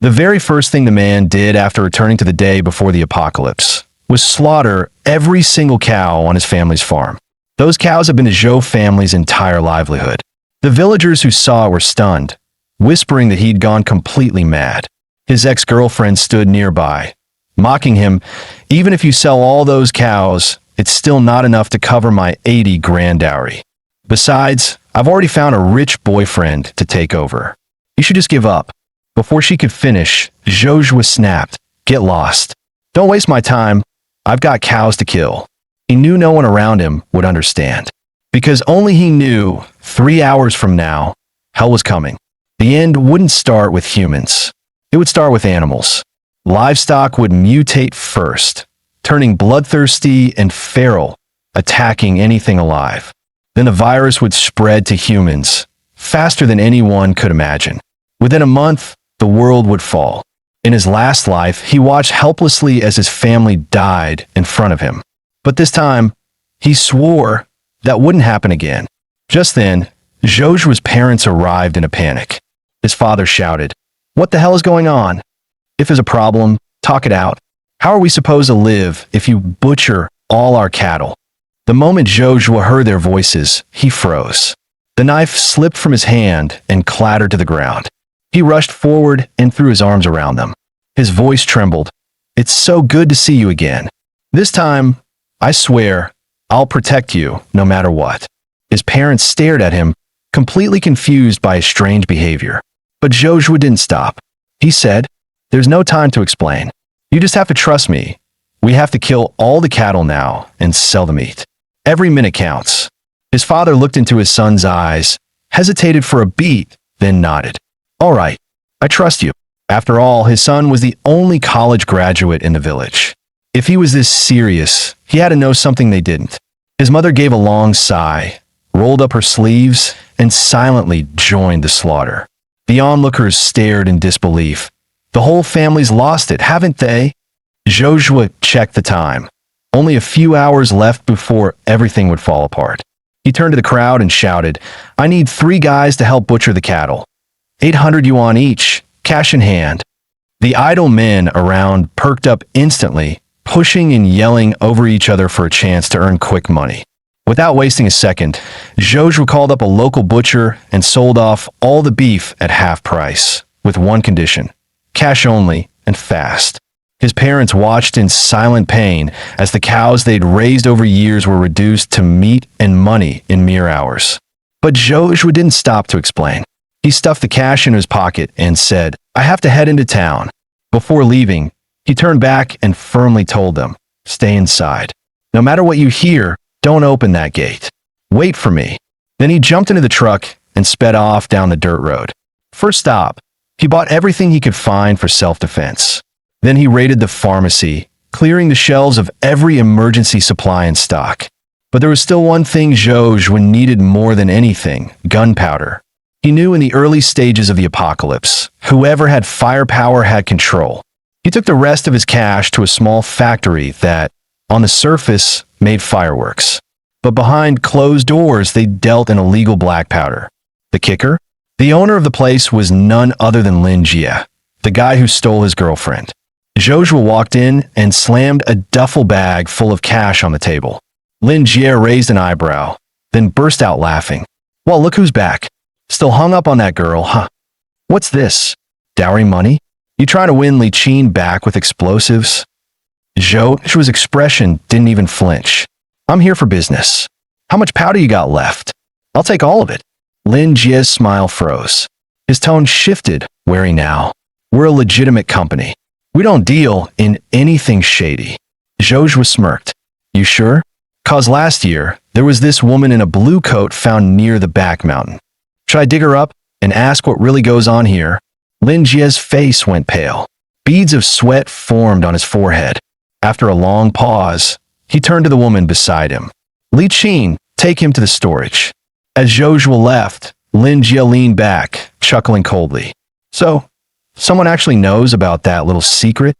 The very first thing the man did after returning to the day before the apocalypse was slaughter every single cow on his family's farm. Those cows had been the Zhou family's entire livelihood. The villagers who saw it were stunned, whispering that he'd gone completely mad. His ex-girlfriend stood nearby, mocking him, "Even if you sell all those cows, it's still not enough to cover my 80 grand dowry. Besides, I've already found a rich boyfriend to take over. You should just give up." Before she could finish, Zhou snapped, "Get lost. Don't waste my time. I've got cows to kill." He knew no one around him would understand, because only he knew 3 hours from now, hell was coming. The end wouldn't start with humans. It would start with animals. Livestock would mutate first, turning bloodthirsty and feral, attacking anything alive. Then the virus would spread to humans, faster than anyone could imagine. Within a month, the world would fall. In his last life, he watched helplessly as his family died in front of him. But this time, he swore that wouldn't happen again. Just then, Zhou's parents arrived in a panic. His father shouted, "What the hell is going on? If there's a problem, talk it out. How are we supposed to live if you butcher all our cattle?" The moment Zhou heard their voices, he froze. The knife slipped from his hand and clattered to the ground. He rushed forward and threw his arms around them. His voice trembled. "It's so good to see you again. This time, I swear, I'll protect you no matter what." His parents stared at him, completely confused by his strange behavior. But Zhou didn't stop. He said, "There's no time to explain. You just have to trust me. We have to kill all the cattle now and sell the meat. Every minute counts." His father looked into his son's eyes, hesitated for a beat, then nodded. "All right, I trust you." After all, his son was the only college graduate in the village. If he was this serious, he had to know something they didn't. His mother gave a long sigh, rolled up her sleeves, and silently joined the slaughter. The onlookers stared in disbelief. The whole family's lost it, haven't they? Zhou checked the time. Only a few hours left before everything would fall apart. He turned to the crowd and shouted, "I need 3 guys to help butcher the cattle. 800 yuan each, cash in hand." The idle men around perked up instantly, pushing and yelling over each other for a chance to earn quick money. Without wasting a second, Zhou called up a local butcher and sold off all the beef at half price, with one condition: cash only and fast. His parents watched in silent pain as the cows they'd raised over years were reduced to meat and money in mere hours. But Zhou didn't stop to explain. He stuffed the cash in his pocket and said, "I have to head into town." Before leaving, he turned back and firmly told them, "Stay inside. No matter what you hear, don't open that gate. Wait for me." Then he jumped into the truck and sped off down the dirt road. First stop, he bought everything he could find for self-defense. Then he raided the pharmacy, clearing the shelves of every emergency supply in stock. But there was still one thing Zhou needed more than anything: gunpowder. He knew in the early stages of the apocalypse, whoever had firepower had control. He took the rest of his cash to a small factory that, on the surface, made fireworks. But behind closed doors, they dealt in illegal black powder. The kicker? The owner of the place was none other than Lin Jie, the guy who stole his girlfriend. Zhou walked in and slammed a duffel bag full of cash on the table. Lin Jie raised an eyebrow, then burst out laughing. "Well, look who's back. Still hung up on that girl, huh? What's this? Dowry money? You trying to win Li Qin back with explosives?" Zhou's expression didn't even flinch. "I'm here for business. How much powder you got left? I'll take all of it." Lin Jie's smile froze. His tone shifted, wary now. "We're a legitimate company. We don't deal in anything shady." Zhou smirked. "You sure? 'Cause last year, there was this woman in a blue coat found near the back mountain. Should I dig her up and ask what really goes on here?" Lin Jie's face went pale. Beads of sweat formed on his forehead. After a long pause, he turned to the woman beside him. "Li Qin, take him to the storage." As Zhou left, Lin Jie leaned back, chuckling coldly. "So, someone actually knows about that little secret?"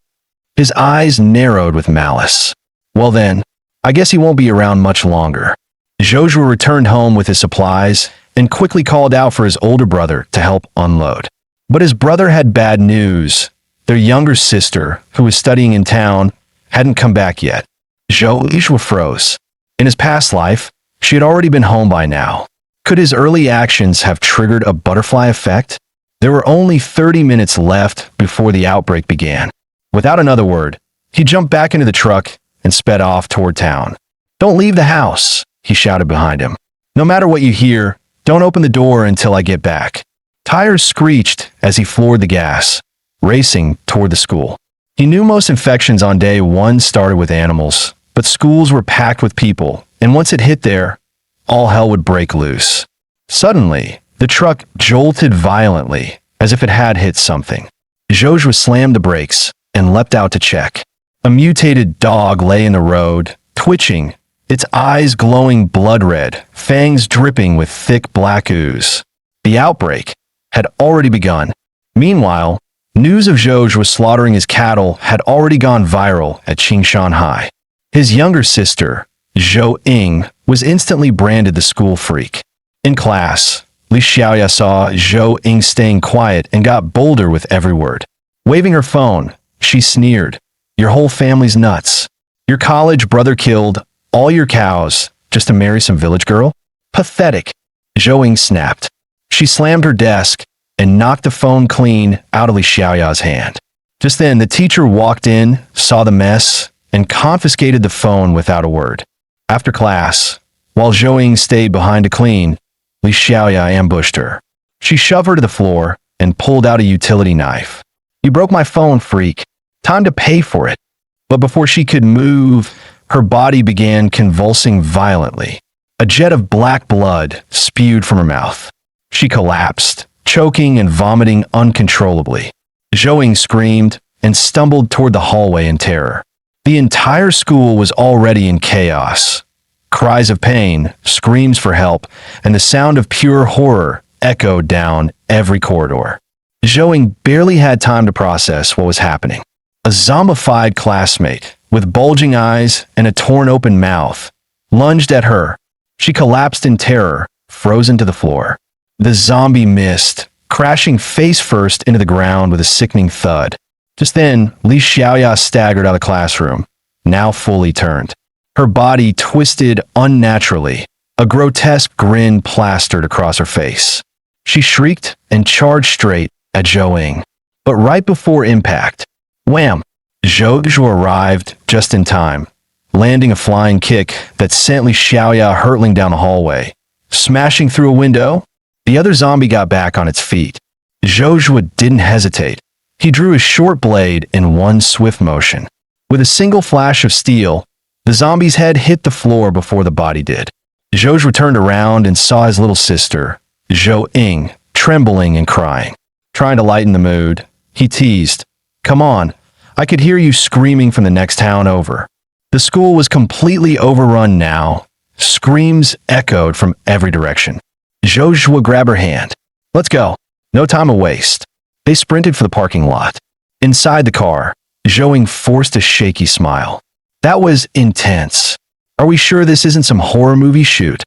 His eyes narrowed with malice. "Well then, I guess he won't be around much longer." Zhou returned home with his supplies and quickly called out for his older brother to help unload. But his brother had bad news. Their younger sister, who was studying in town, hadn't come back yet. Zhou froze. In his past life, she had already been home by now. Could his early actions have triggered a butterfly effect? There were only 30 minutes left before the outbreak began. Without another word, he jumped back into the truck and sped off toward town. "Don't leave the house," he shouted behind him. "No matter what you hear, don't open the door until I get back." Tires screeched as he floored the gas, racing toward the school. He knew most infections on day one started with animals, but schools were packed with people, and once it hit there, all hell would break loose. Suddenly, the truck jolted violently, as if it had hit something. Joshua slammed the brakes and leapt out to check. A mutated dog lay in the road, twitching, its eyes glowing blood red, fangs dripping with thick black ooze. The outbreak had already begun. Meanwhile, news of Joshua slaughtering his cattle had already gone viral at Qingshan High. His younger sister, Zhou Ying, was instantly branded the school freak. In class, Li Xiaoya saw Zhou Ying staying quiet and got bolder with every word. Waving her phone, she sneered, "Your whole family's nuts. Your college brother killed all your cows just to marry some village girl? Pathetic." Zhou Ying snapped. She slammed her desk and knocked the phone clean out of Li Xiaoya's hand. Just then, the teacher walked in, saw the mess, and confiscated the phone without a word. After class, while Zhou Ying stayed behind to clean, Li Xiaoya ambushed her. She shoved her to the floor and pulled out a utility knife. "You broke my phone, freak. Time to pay for it." But before she could move, her body began convulsing violently. A jet of black blood spewed from her mouth. She collapsed, choking and vomiting uncontrollably. Zhou Ying screamed and stumbled toward the hallway in terror. The entire school was already in chaos. Cries of pain, screams for help, and the sound of pure horror echoed down every corridor. Zhou Ying barely had time to process what was happening. A zombified classmate, with bulging eyes and a torn open mouth, lunged at her. She collapsed in terror, frozen to the floor. The zombie missed, crashing face first into the ground with a sickening thud. Just then, Li Xiaoya staggered out of the classroom, now fully turned. Her body twisted unnaturally, a grotesque grin plastered across her face. She shrieked and charged straight at Zhou Ying. But right before impact, wham! Joshua arrived just in time, landing a flying kick that sent Li Xiaoya hurtling down the hallway. Smashing through a window, the other zombie got back on its feet. Joshua didn't hesitate. He drew his short blade in one swift motion. With a single flash of steel, the zombie's head hit the floor before the body did. Joshua turned around and saw his little sister, Zhou Ying, trembling and crying. Trying to lighten the mood, he teased, "Come on, I could hear you screaming from the next town over." The school was completely overrun now. Screams echoed from every direction. Joshua grabbed her hand. "Let's go. No time to waste." They sprinted for the parking lot. Inside the car, Zhou Ying forced a shaky smile. "That was intense. Are we sure this isn't some horror movie shoot?"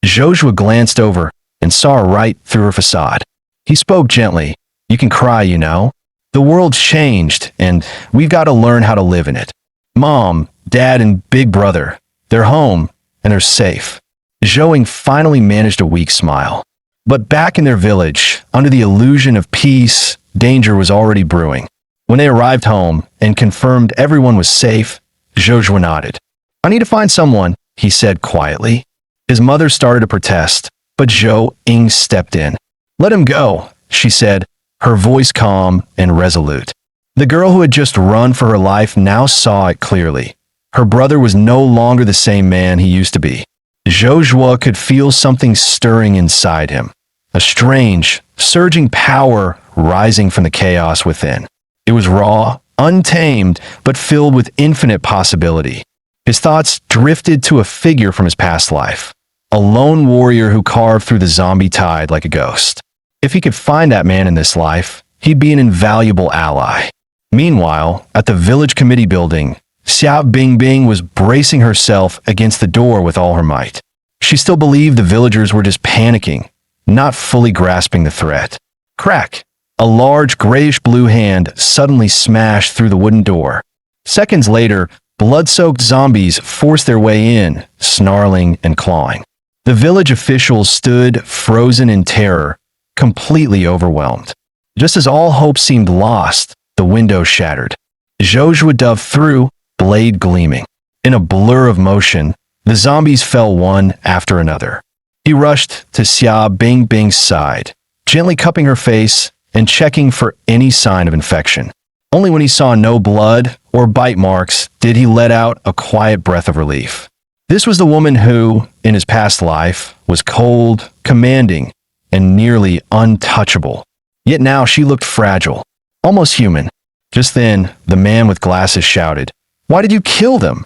Joshua glanced over and saw her right through her facade. He spoke gently. "You can cry, you know. The world's changed, and we've got to learn how to live in it. Mom, Dad, and Big Brother, they're home, and they're safe." Zhou Ying finally managed a weak smile. But back in their village, under the illusion of peace, danger was already brewing. When they arrived home and confirmed everyone was safe, Joshua nodded. "I need to find someone," he said quietly. His mother started to protest, but Zhou Ying stepped in. "Let him go," she said, her voice calm and resolute. The girl who had just run for her life now saw it clearly. Her brother was no longer the same man he used to be. Joshua could feel something stirring inside him, a strange, surging power rising from the chaos within. It was raw, untamed, but filled with infinite possibility. His thoughts drifted to a figure from his past life, a lone warrior who carved through the zombie tide like a ghost. If he could find that man in this life, he'd be an invaluable ally. Meanwhile, at the village committee building, Xiao Bingbing was bracing herself against the door with all her might. She still believed the villagers were just panicking, not fully grasping the threat. Crack! A large grayish-blue hand suddenly smashed through the wooden door. Seconds later, blood-soaked zombies forced their way in, snarling and clawing. The village officials stood, frozen in terror, completely overwhelmed. Just as all hope seemed lost, the window shattered. Joshua dove through, blade gleaming. In a blur of motion, the zombies fell one after another. He rushed to Xia Bingbing's side, gently cupping her face and checking for any sign of infection. Only when he saw no blood or bite marks did he let out a quiet breath of relief. This was the woman who, in his past life, was cold, commanding, and nearly untouchable. Yet now she looked fragile, almost human. Just then, the man with glasses shouted, "Why did you kill them?"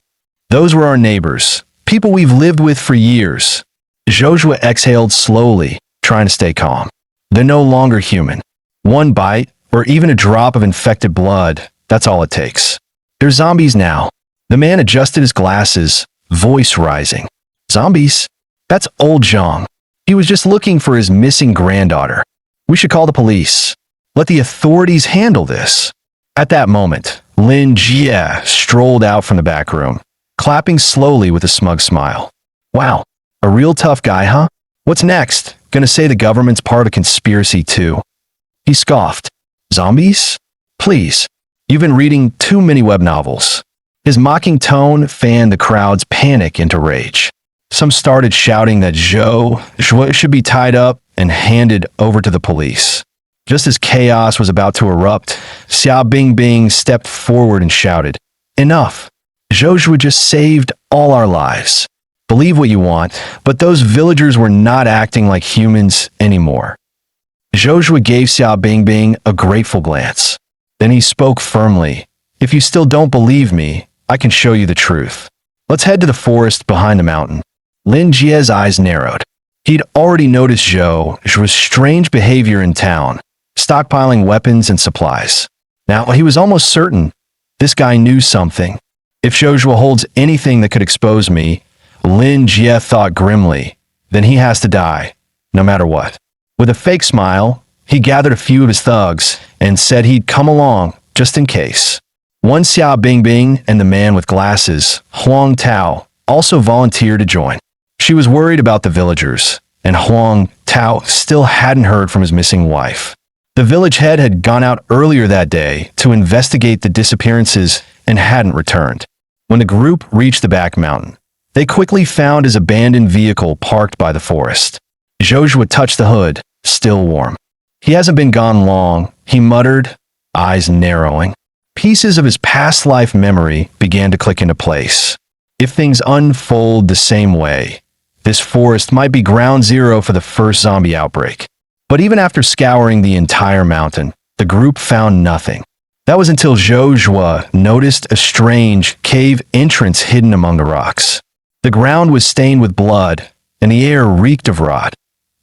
"Those were our neighbors, people we've lived with for years." Joshua exhaled slowly, trying to stay calm. They're no longer human. One bite, or even a drop of infected blood, that's all it takes. They're zombies now. The man adjusted his glasses, voice rising. Zombies? That's old Zhang. He was just looking for his missing granddaughter. We should call the police. Let the authorities handle this. At that moment, Lin Jie strolled out from the back room, clapping slowly with a smug smile. Wow, a real tough guy, huh? What's next? Gonna say the government's part of the conspiracy too? He scoffed. Zombies? Please, you've been reading too many web novels. His mocking tone fanned the crowd's panic into rage. Some started shouting that Zhou should be tied up and handed over to the police. Just as chaos was about to erupt, Xia Bingbing stepped forward and shouted, "Enough! Joshua just saved all our lives. Believe what you want, but those villagers were not acting like humans anymore." Joshua gave Xia Bingbing a grateful glance. Then he spoke firmly, "If you still don't believe me, I can show you the truth. Let's head to the forest behind the mountain." Lin Jie's eyes narrowed. He'd already noticed Zhou's strange behavior in town, stockpiling weapons and supplies. Now, he was almost certain this guy knew something. If Joshua holds anything that could expose me, Lin Jie thought grimly, then he has to die, no matter what. With a fake smile, he gathered a few of his thugs and said he'd come along just in case. One Xia Bingbing and the man with glasses, Huang Tao, also volunteered to join. She was worried about the villagers, and Huang Tao still hadn't heard from his missing wife. The village head had gone out earlier that day to investigate the disappearances and hadn't returned. When the group reached the back mountain, they quickly found his abandoned vehicle parked by the forest. Joshua touched the hood, still warm. He hasn't been gone long, he muttered, eyes narrowing. Pieces of his past life memory began to click into place. If things unfold the same way, this forest might be ground zero for the first zombie outbreak. But even after scouring the entire mountain, the group found nothing. That was until Joshua noticed a strange cave entrance hidden among the rocks. The ground was stained with blood, and the air reeked of rot.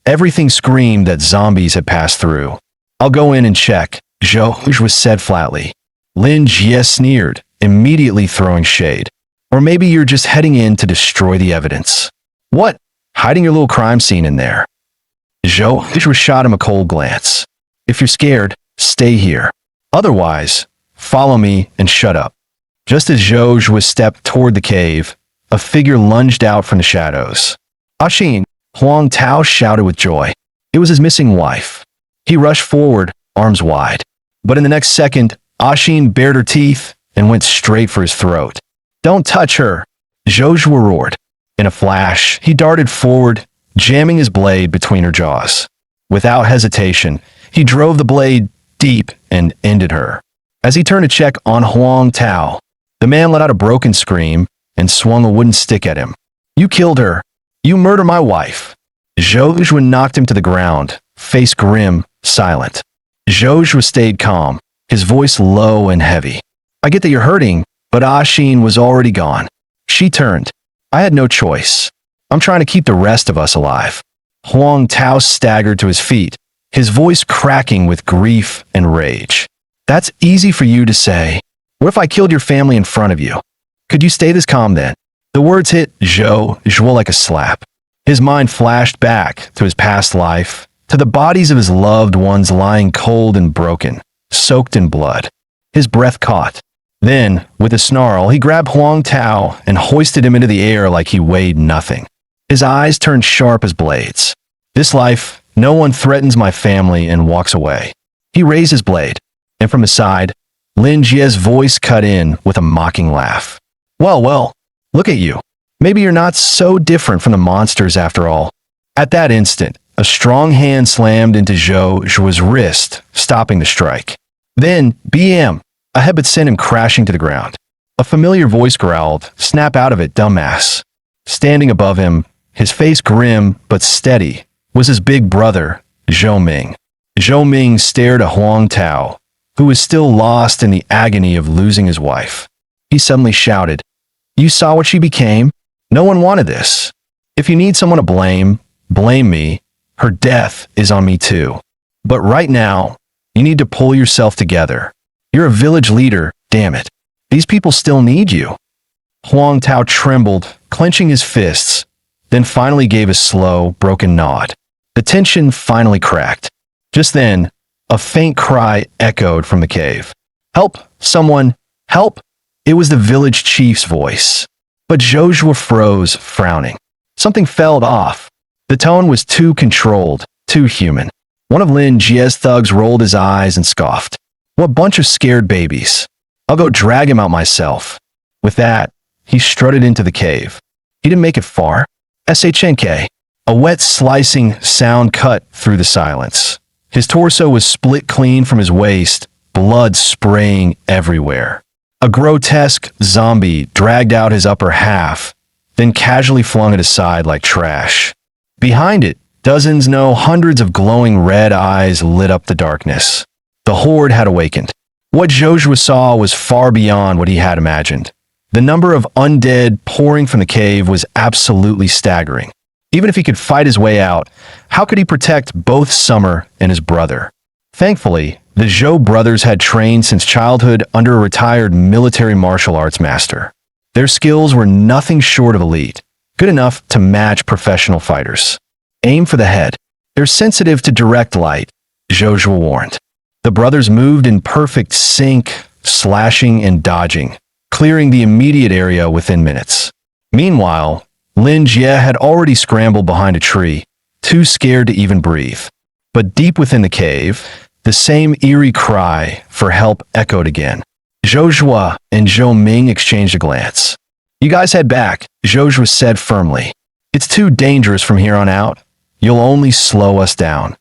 Everything screamed that zombies had passed through. "I'll go in and check," Joshua said flatly. Lin Jie sneered, immediately throwing shade. "Or maybe you're just heading in to destroy the evidence." "What? Hiding your little crime scene in there?" Joshua shot him a cold glance. "If you're scared, stay here. Otherwise, follow me and shut up." Just as Joshua stepped toward the cave, a figure lunged out from the shadows. "Ashin!" Huang Tao shouted with joy. It was his missing wife. He rushed forward, arms wide. But in the next second, Ashin bared her teeth and went straight for his throat. "Don't touch her!" Joshua roared. In a flash, he darted forward, jamming his blade between her jaws. Without hesitation, he drove the blade deep and ended her. As he turned to check on Huang Tao, the man let out a broken scream and swung a wooden stick at him. "You killed her! You murdered my wife!" Joshua knocked him to the ground, face grim, silent. Joshua stayed calm, his voice low and heavy. "I get that you're hurting, but Ashin was already gone. She turned. I had no choice. I'm trying to keep the rest of us alive." Huang Tao staggered to his feet, his voice cracking with grief and rage. "That's easy for you to say. What if I killed your family in front of you? Could you stay this calm then?" The words hit Joshua like a slap. His mind flashed back to his past life to the bodies of his loved ones lying cold and broken, soaked in blood. His breath caught. Then, with a snarl, he grabbed Huang Tao and hoisted him into the air like he weighed nothing. His eyes turned sharp as blades. This life, no one threatens my family and walks away. He raised his blade, and from his side, Lin Jie's voice cut in with a mocking laugh. Well, look at you. Maybe you're not so different from the monsters after all. At that instant, a strong hand slammed into Zhou Zhuo's wrist, stopping the strike. Then, BM, a headbutt sent him crashing to the ground. A familiar voice growled, "Snap out of it, dumbass." Standing above him, his face grim but steady, was his big brother, Zhou Ming. Zhou Ming stared at Huang Tao, who was still lost in the agony of losing his wife. He suddenly shouted, "You saw what she became? No one wanted this. If you need someone to blame, blame me. Her death is on me too. But right now, you need to pull yourself together. You're a village leader, damn it. These people still need you." Huang Tao trembled, clenching his fists, then finally gave a slow, broken nod. The tension finally cracked. Just then, a faint cry echoed from the cave. "Help! Someone! Help!" It was the village chief's voice. But Zhou Zhuo froze, frowning. Something felt off. The tone was too controlled, too human. One of Lin Jie's thugs rolled his eyes and scoffed. "What bunch of scared babies. I'll go drag him out myself." With that, he strutted into the cave. He didn't make it far. SHNK. A wet slicing sound cut through the silence. His torso was split clean from his waist, blood spraying everywhere. A grotesque zombie dragged out his upper half, then casually flung it aside like trash. Behind it, dozens, no, hundreds of glowing red eyes lit up the darkness. The horde had awakened. What Zhou Zhuo saw was far beyond what he had imagined. The number of undead pouring from the cave was absolutely staggering. Even if he could fight his way out, how could he protect both Summer and his brother? Thankfully, the Zhou brothers had trained since childhood under a retired military martial arts master. Their skills were nothing short of elite, good enough to match professional fighters. Aim for the head. They're sensitive to direct light, Zhou Zhuo warned. The brothers moved in perfect sync, slashing and dodging, clearing the immediate area within minutes. Meanwhile, Lin Jie had already scrambled behind a tree, too scared to even breathe. But deep within the cave, the same eerie cry for help echoed again. Zhou Zhuo and Zhou Ming exchanged a glance. "You guys head back," Zhou Zhuo said firmly. "It's too dangerous from here on out. You'll only slow us down."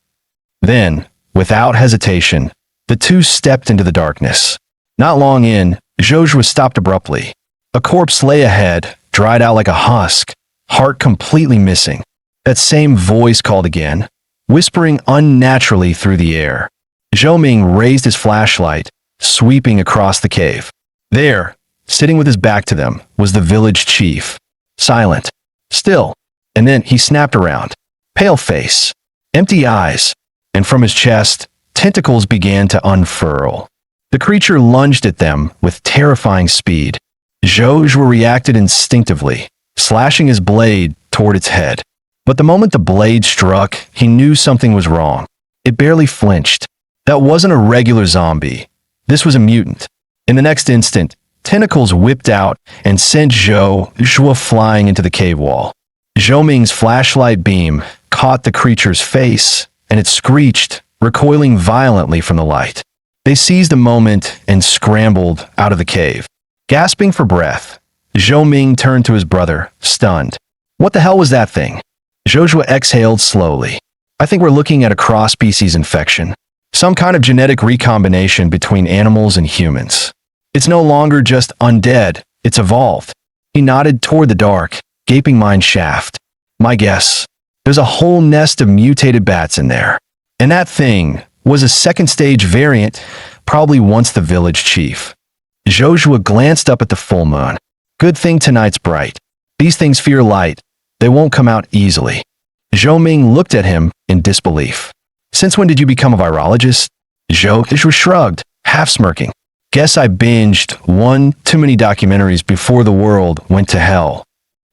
Then, without hesitation, the two stepped into the darkness. Not long in, Zhou Zhuo stopped abruptly. A corpse lay ahead, dried out like a husk, heart completely missing. That same voice called again, whispering unnaturally through the air. Zhou Ming raised his flashlight, sweeping across the cave. There, sitting with his back to them, was the village chief. Silent. Still. And then he snapped around. Pale face. Empty eyes. And from his chest, tentacles began to unfurl. The creature lunged at them with terrifying speed. Zhou Zhuo reacted instinctively, slashing his blade toward its head. But the moment the blade struck, he knew something was wrong. It barely flinched. That wasn't a regular zombie. This was a mutant. In the next instant, tentacles whipped out and sent Zhou Zhuo flying into the cave wall. Zhou Ming's flashlight beam caught the creature's face, and it screeched, recoiling violently from the light. They seized the moment and scrambled out of the cave. Gasping for breath, Zhou Ming turned to his brother, stunned. "What the hell was that thing?" Zhou Zhuo exhaled slowly. "I think we're looking at a cross-species infection. Some kind of genetic recombination between animals and humans. It's no longer just undead, it's evolved." He nodded toward the dark, gaping mine shaft. "My guess, there's a whole nest of mutated bats in there. And that thing was a second-stage variant, probably once the village chief." Zhou Zhuo glanced up at the full moon. "Good thing tonight's bright. These things fear light. They won't come out easily." Zhou Ming looked at him in disbelief. "Since when did you become a virologist?" Zhou Zhuo shrugged, half smirking. "Guess I binged one too many documentaries before the world went to hell."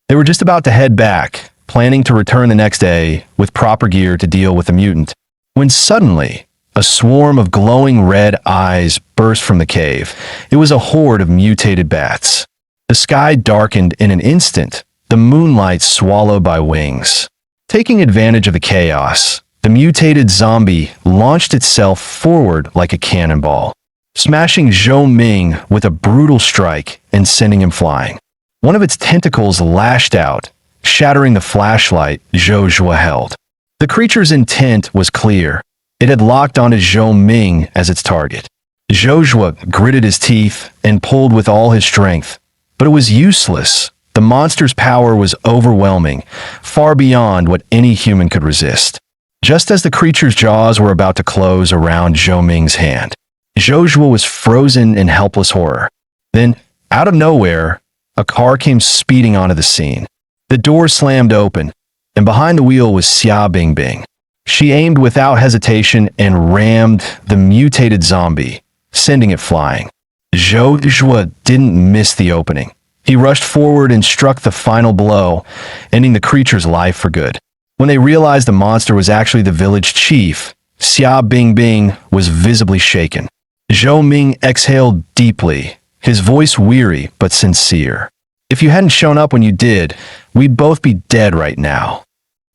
They were just about to head back, planning to return the next day with proper gear to deal with the mutant, when suddenly a swarm of glowing red eyes burst from the cave. It was a horde of mutated bats. The sky darkened in an instant, the moonlight swallowed by wings. Taking advantage of the chaos, the mutated zombie launched itself forward like a cannonball, smashing Zhou Ming with a brutal strike and sending him flying. One of its tentacles lashed out, shattering the flashlight Zhou Zhuo held. The creature's intent was clear. It had locked onto Zhou Ming as its target. Zhou Zhuo gritted his teeth and pulled with all his strength, but it was useless. The monster's power was overwhelming, far beyond what any human could resist. Just as the creature's jaws were about to close around Zhou Ming's hand, Zhou Zhuo was frozen in helpless horror. Then, out of nowhere, a car came speeding onto the scene. The door slammed open, and behind the wheel was Xia Bingbing. She aimed without hesitation and rammed the mutated zombie, sending it flying. Zhou Zhuo didn't miss the opening. He rushed forward and struck the final blow, ending the creature's life for good. When they realized the monster was actually the village chief, Xia Bingbing was visibly shaken. Zhou Ming exhaled deeply, his voice weary but sincere. If you hadn't shown up when you did, we'd both be dead right now.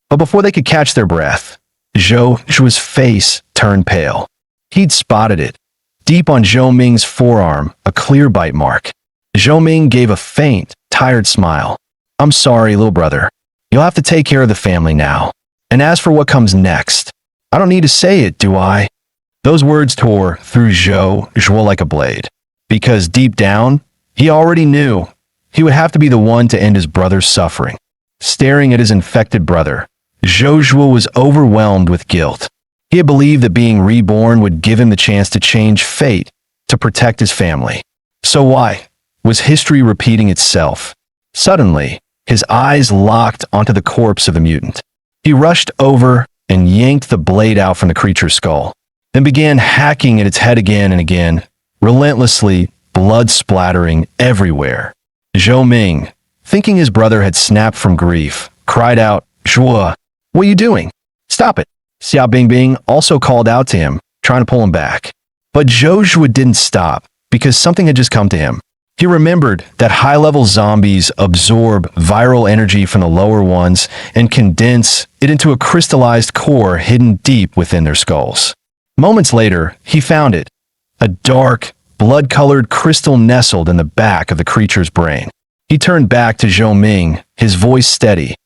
But before they could catch their breath, Zhou Zhuo's face turned pale. He'd spotted it. Deep on Zhou Ming's forearm, a clear bite mark. Zhou Ming gave a faint, tired smile. I'm sorry, little brother. You'll have to take care of the family now. And as for what comes next, I don't need to say it, do I? Those words tore through Zhou Zhuo like a blade. Because deep down, he already knew he would have to be the one to end his brother's suffering. Staring at his infected brother, Zhou Zhuo was overwhelmed with guilt. He had believed that being reborn would give him the chance to change fate, to protect his family. So why was history repeating itself? Suddenly, his eyes locked onto the corpse of the mutant. He rushed over and yanked the blade out from the creature's skull, then began hacking at its head again and again, relentlessly, blood splattering everywhere. Zhou Ming, thinking his brother had snapped from grief, cried out, Zhuo, what are you doing? Stop it. Xia Bingbing also called out to him, trying to pull him back. But Zhou Zhuo didn't stop, because something had just come to him. He remembered that high-level zombies absorb viral energy from the lower ones and condense it into a crystallized core hidden deep within their skulls. Moments later, he found it, a dark, blood-colored crystal nestled in the back of the creature's brain. He turned back to Zhou Ming, his voice steady,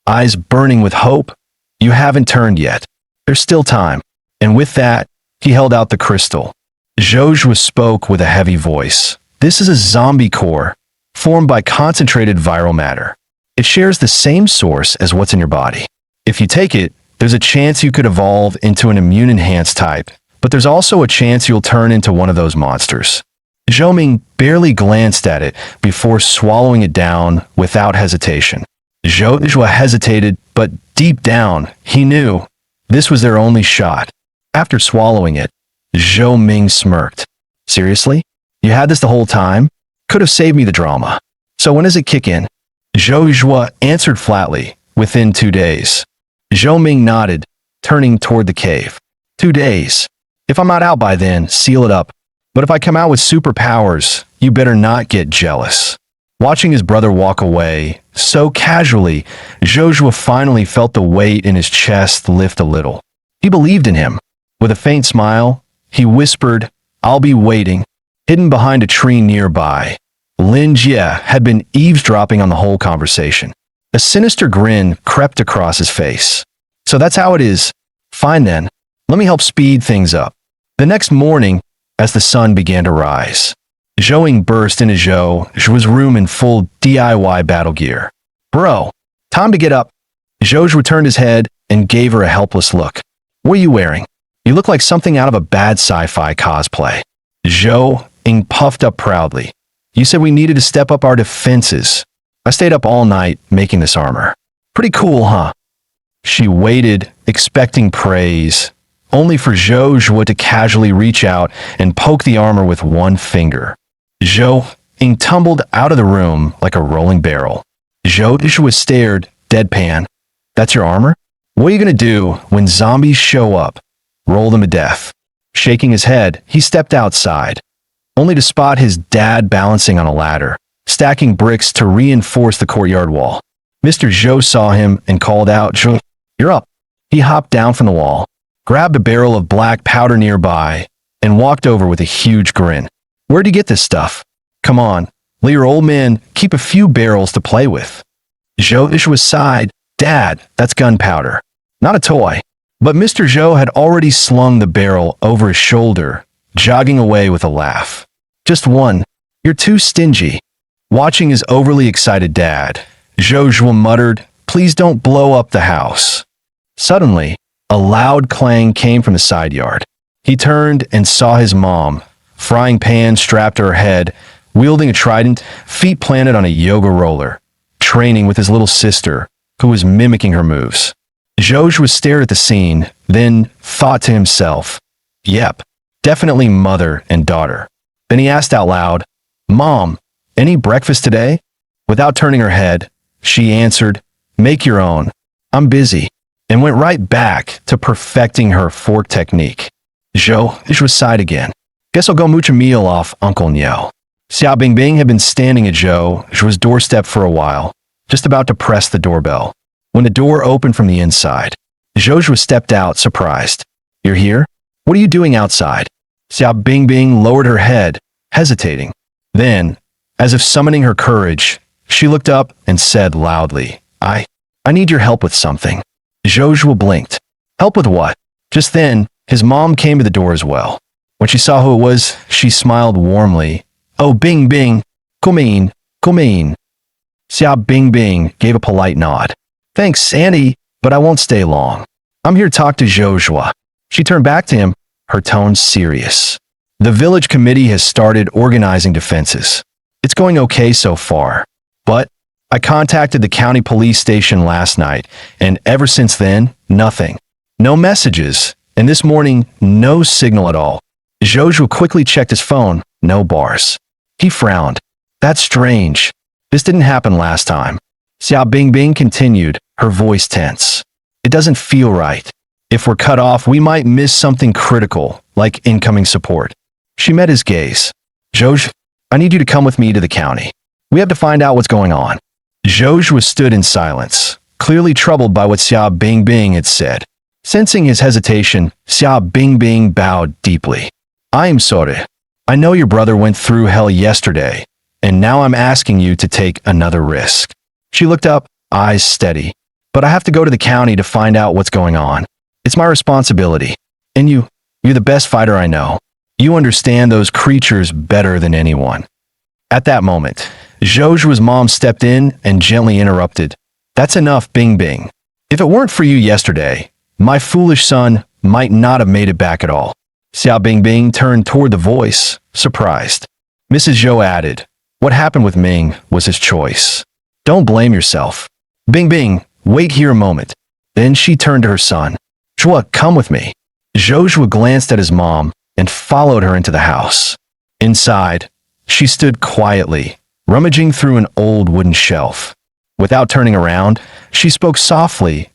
eyes burning with hope. You haven't turned yet. There's still time. And with that, he held out the crystal. Zhou Zhuo spoke with a heavy voice. This is a zombie core, formed by concentrated viral matter. It shares the same source as what's in your body. If you take it, there's a chance you could evolve into an immune-enhanced type, but there's also a chance you'll turn into one of those monsters. Zhou Ming barely glanced at it before swallowing it down without hesitation. Zhou Zhuo hesitated, but deep down, he knew this was their only shot. After swallowing it, Zhou Ming smirked. Seriously? You had this the whole time? Could have saved me the drama. So when does it kick in? Zhou Zhuo answered flatly, within 2 days. Zhou Ming nodded, turning toward the cave. 2 days. If I'm not out by then, seal it up. But if I come out with superpowers, you better not get jealous. Watching his brother walk away, so casually, Zhou Zhuo finally felt the weight in his chest lift a little. He believed in him. With a faint smile, he whispered, I'll be waiting. Hidden behind a tree nearby, Lin Jie had been eavesdropping on the whole conversation. A sinister grin crept across his face. So that's how it is. Fine then. Let me help speed things up. The next morning, as the sun began to rise, Zhou Ming burst into Zhou Zhuo's room in full DIY battle gear. Bro, time to get up. Zhou Zhuo turned his head and gave her a helpless look. What are you wearing? You look like something out of a bad sci-fi cosplay. Zhou Ming puffed up proudly. You said we needed to step up our defenses. I stayed up all night making this armor. Pretty cool, huh? She waited, expecting praise, only for Zhou Zhuo to casually reach out and poke the armor with one finger. Zhou Ming tumbled out of the room like a rolling barrel. Zhou Zhuo stared, deadpan. That's your armor? What are you gonna do when zombies show up? roll them to death. Shaking his head, he stepped outside, only to spot his dad balancing on a ladder, stacking bricks to reinforce the courtyard wall. Mr. Zhou saw him and called out, "Zhou, you're up." He hopped down from the wall, grabbed a barrel of black powder nearby, and walked over with a huge grin. "Where'd you get this stuff? Come on, let your old man keep a few barrels to play with." Zhou sighed. "Dad, that's gunpowder, not a toy." But Mr. Zhou had already slung the barrel over his shoulder, jogging away with a laugh. "Just one. You're too stingy." Watching his overly excited dad, Zhou muttered, "Please don't blow up the house." Suddenly, a loud clang came from the side yard. He turned and saw his mom, frying pan strapped to her head, wielding a trident, feet planted on a yoga roller, training with his little sister, who was mimicking her moves. Zhou stared at the scene, then thought to himself, "Yep, definitely mother and daughter." Then he asked out loud, "Mom, any breakfast today?" Without turning her head, she answered, "Make your own. I'm busy," and went right back to perfecting her fork technique. Zhou sighed again. "Guess I'll go mooch a meal off Uncle Niao." Xiao Bingbing had been standing at Zhou's doorstep for a while, just about to press the doorbell, when the door opened from the inside. Zhou stepped out, surprised. "You're here? What are you doing outside?" Xiao Bingbing lowered her head, hesitating. Then, as if summoning her courage, she looked up and said loudly, I need your help with something." Zhou blinked. "Help with what?" Just then, his mom came to the door as well. When she saw who it was, she smiled warmly. "Oh, Bing Bing, come in, come in." Xiao Bingbing gave a polite nod. "Thanks, Auntie, but I won't stay long. I'm here to talk to Zhou." She turned back to him, her tone serious. "The village committee has started organizing defenses. It's going okay so far, but I contacted the county police station last night, and ever since then, nothing. No messages, and this morning, no signal at all." Zhou quickly checked his phone. No bars. He frowned. "That's strange. This didn't happen last time." Xiao Bingbing continued, her voice tense. "It doesn't feel right. If we're cut off, we might miss something critical, like incoming support." She met his gaze. "Zhou, I need you to come with me to the county. We have to find out what's going on." Zhou stood in silence, clearly troubled by what Xiao Bingbing had said. Sensing his hesitation, Xiao Bingbing bowed deeply. "I am sorry. I know your brother went through hell yesterday, and now I'm asking you to take another risk." She looked up, eyes steady. "But I have to go to the county to find out what's going on. It's my responsibility. And you're the best fighter I know. You understand those creatures better than anyone." At that moment, Zhou's mom stepped in and gently interrupted. "That's enough, Bing Bing. If it weren't for you yesterday, my foolish son might not have made it back at all." Xiao Bingbing turned toward the voice, surprised. Mrs. Zhou added, "What happened with Ming was his choice. Don't blame yourself. Bingbing, wait here a moment." Then she turned to her son. "Zhou, come with me." Zhou glanced at his mom and followed her into the house. Inside, she stood quietly, rummaging through an old wooden shelf. Without turning around, she spoke softly.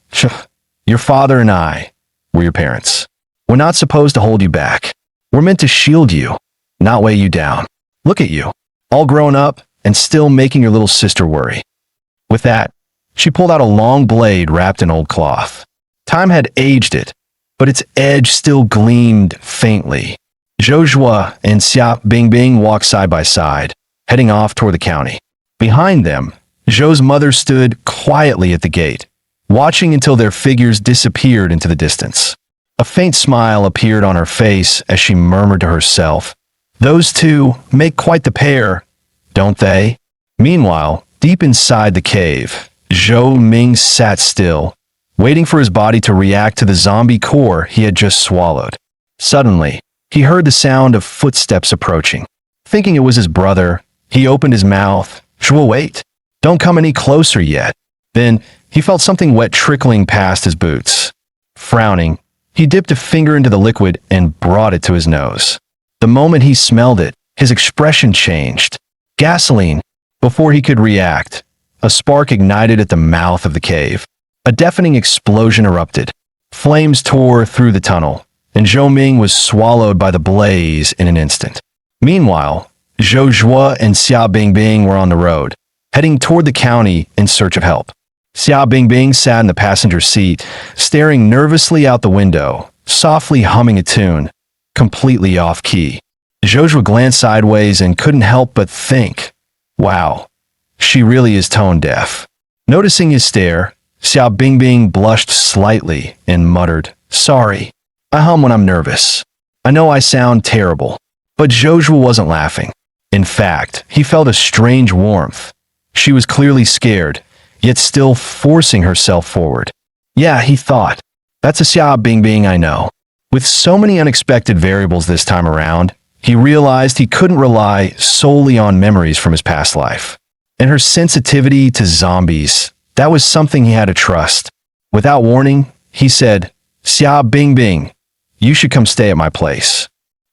"Your father and I, were your parents. We're not supposed to hold you back. We're meant to shield you, not weigh you down. Look at you, all grown up and still making your little sister worry." With that, she pulled out a long blade wrapped in old cloth. Time had aged it, but its edge still gleamed faintly. Zhou and Xiao Bingbing walked side by side, heading off toward the county. Behind them, Zhou's mother stood quietly at the gate, watching until their figures disappeared into the distance. A faint smile appeared on her face as she murmured to herself, "Those two make quite the pair, don't they?" Meanwhile, deep inside the cave, Zhou Ming sat still, waiting for his body to react to the zombie core he had just swallowed. Suddenly, he heard the sound of footsteps approaching. Thinking it was his brother, he opened his mouth. "Zhou, wait. Don't come any closer yet." Then, he felt something wet trickling past his boots. Frowning, he dipped a finger into the liquid and brought it to his nose. The moment he smelled it, his expression changed. Gasoline. Before he could react, a spark ignited at the mouth of the cave. A deafening explosion erupted. Flames tore through the tunnel, and Zhou Ming was swallowed by the blaze in an instant. Meanwhile, Zhou Zhuo and Xia Bingbing were on the road, heading toward the county in search of help. Xia Bingbing sat in the passenger seat, staring nervously out the window, softly humming a tune, completely off-key. Zhou Zhuo glanced sideways and couldn't help but think, wow, she really is tone-deaf. Noticing his stare, Xia Bingbing blushed slightly and muttered, sorry, I hum when I'm nervous. I know I sound terrible. But Zhou Zhuo wasn't laughing. In fact, he felt a strange warmth. She was clearly scared, yet still forcing herself forward. Yeah, he thought, that's a Xia Bingbing I know. With so many unexpected variables this time around, he realized he couldn't rely solely on memories from his past life. And her sensitivity to zombies, that was something he had to trust. Without warning, he said, Xia Bingbing, you should come stay at my place.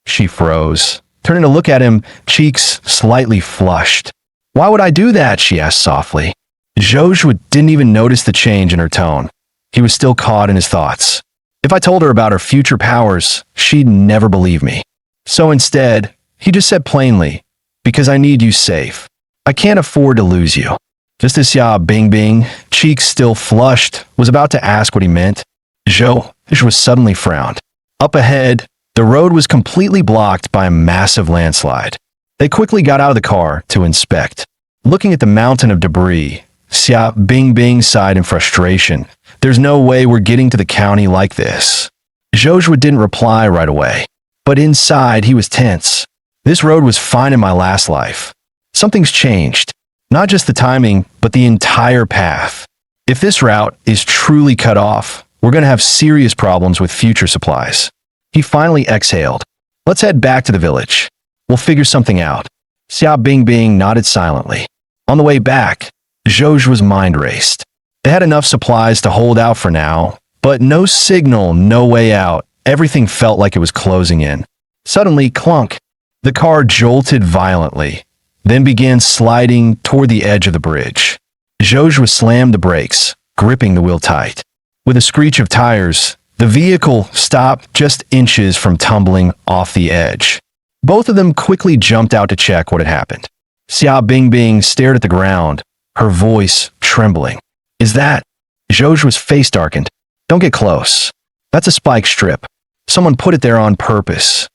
She froze, turning to look at him, cheeks slightly flushed. Why would I do that? She asked softly. Zhou Zhuo didn't even notice the change in her tone. He was still caught in his thoughts. If I told her about her future powers, she'd never believe me. So instead, he just said plainly, because I need you safe. I can't afford to lose you. Just as Xia Bingbing, cheeks still flushed, was about to ask what he meant, Zhou Zhuo suddenly frowned. Up ahead, the road was completely blocked by a massive landslide. They quickly got out of the car to inspect. Looking at the mountain of debris, Xia Bingbing sighed in frustration. There's no way we're getting to the county like this. Zhou Zhuo didn't reply right away, but inside he was tense. This road was fine in my last life. Something's changed. Not just the timing, but the entire path. If this route is truly cut off, we're going to have serious problems with future supplies. He finally exhaled. Let's head back to the village. We'll figure something out. Xia Bingbing nodded silently. On the way back, Zhou Zhuo's mind raced. They had enough supplies to hold out for now, but no signal, no way out. Everything felt like it was closing in. Suddenly, clunk. The car jolted violently, then began sliding toward the edge of the bridge. Zhou Zhuo slammed the brakes, gripping the wheel tight. With a screech of tires, the vehicle stopped just inches from tumbling off the edge. Both of them quickly jumped out to check what had happened. Xia Bingbing stared at the ground, her voice trembling. Is that? Zhou Zhuo's face darkened. Don't get close. That's a spike strip. Someone put it there on purpose.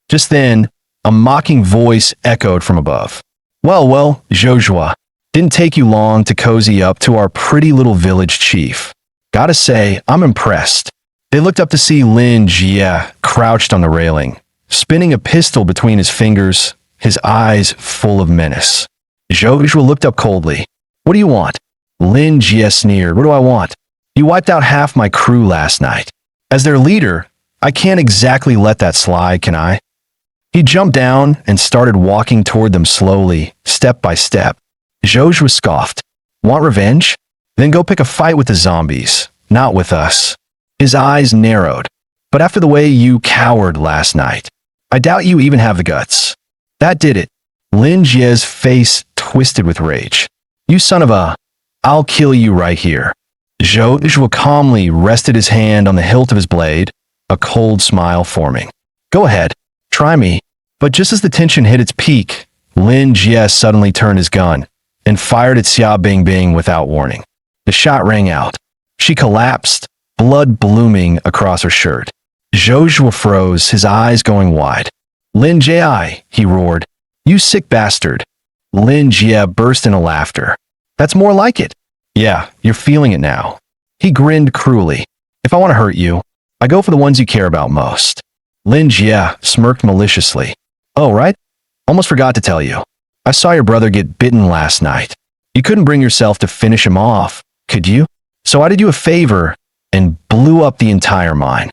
Just then, a mocking voice echoed from above. Well, Zhou Zhuo, didn't take you long to cozy up to our pretty little village chief. Gotta say, I'm impressed. They looked up to see Lin Jie crouched on the railing, spinning a pistol between his fingers, his eyes full of menace. Zhou Zhuo looked up coldly. What do you want? Lin Jie sneered. What do I want? You wiped out half my crew last night. As their leader, I can't exactly let that slide, can I? He jumped down and started walking toward them slowly, step by step. Zhou Zhuo scoffed. Want revenge? Then go pick a fight with the zombies, not with us. His eyes narrowed. But after the way you cowered last night, I doubt you even have the guts. That did it. Lin Jie's face twisted with rage. You son of a... I'll kill you right here. Zhou Zhuo calmly rested his hand on the hilt of his blade, a cold smile forming. Go ahead, try me. But just as the tension hit its peak, Lin Jie suddenly turned his gun and fired at Xia Bingbing without warning. The shot rang out. She collapsed, blood blooming across her shirt. Zhou Zhuo froze, his eyes going wide. Lin Jie, he roared. You sick bastard. Lin Jie burst into laughter. That's more like it. Yeah, you're feeling it now. He grinned cruelly. If I want to hurt you, I go for the ones you care about most. Lin Jie smirked maliciously. Oh, right? Almost forgot to tell you. I saw your brother get bitten last night. You couldn't bring yourself to finish him off, could you? So I did you a favor and blew up the entire mine.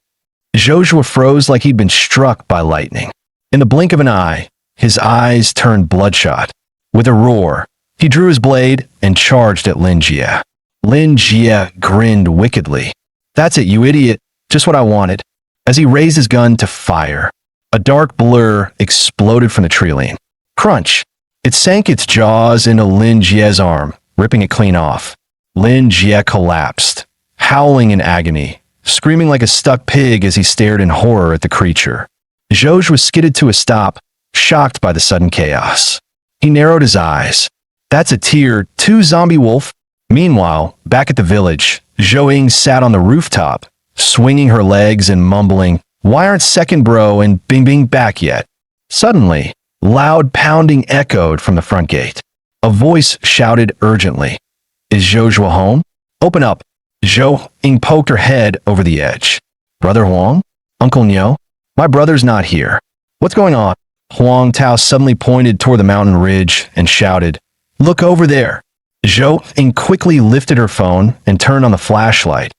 Zhou Zhuo froze like he'd been struck by lightning. In the blink of an eye, his eyes turned bloodshot. With a roar, he drew his blade and charged at Lin Jie. Lin Jie grinned wickedly. That's it, you idiot. Just what I wanted. As he raised his gun to fire, a dark blur exploded from the tree line. Crunch! It sank its jaws into Lin Jie's arm, ripping it clean off. Lin Jie collapsed, howling in agony, screaming like a stuck pig as he stared in horror at the creature. Zhoj was skidded to a stop, shocked by the sudden chaos. He narrowed his eyes. That's a tier 2 zombie wolf. Meanwhile, back at the village, Zhou sat on the rooftop, swinging her legs and mumbling, "Why aren't Second Bro and Bing Bing back yet?" Suddenly, loud pounding echoed from the front gate. A voice shouted urgently, "Is Zhou home? Open up." Zhou Ying poked her head over the edge. "Brother Huang? Uncle Niu? My brother's not here. What's going on?" Huang Tao suddenly pointed toward the mountain ridge and shouted, "Look over there." Zhou Ying quickly lifted her phone and turned on the flashlight,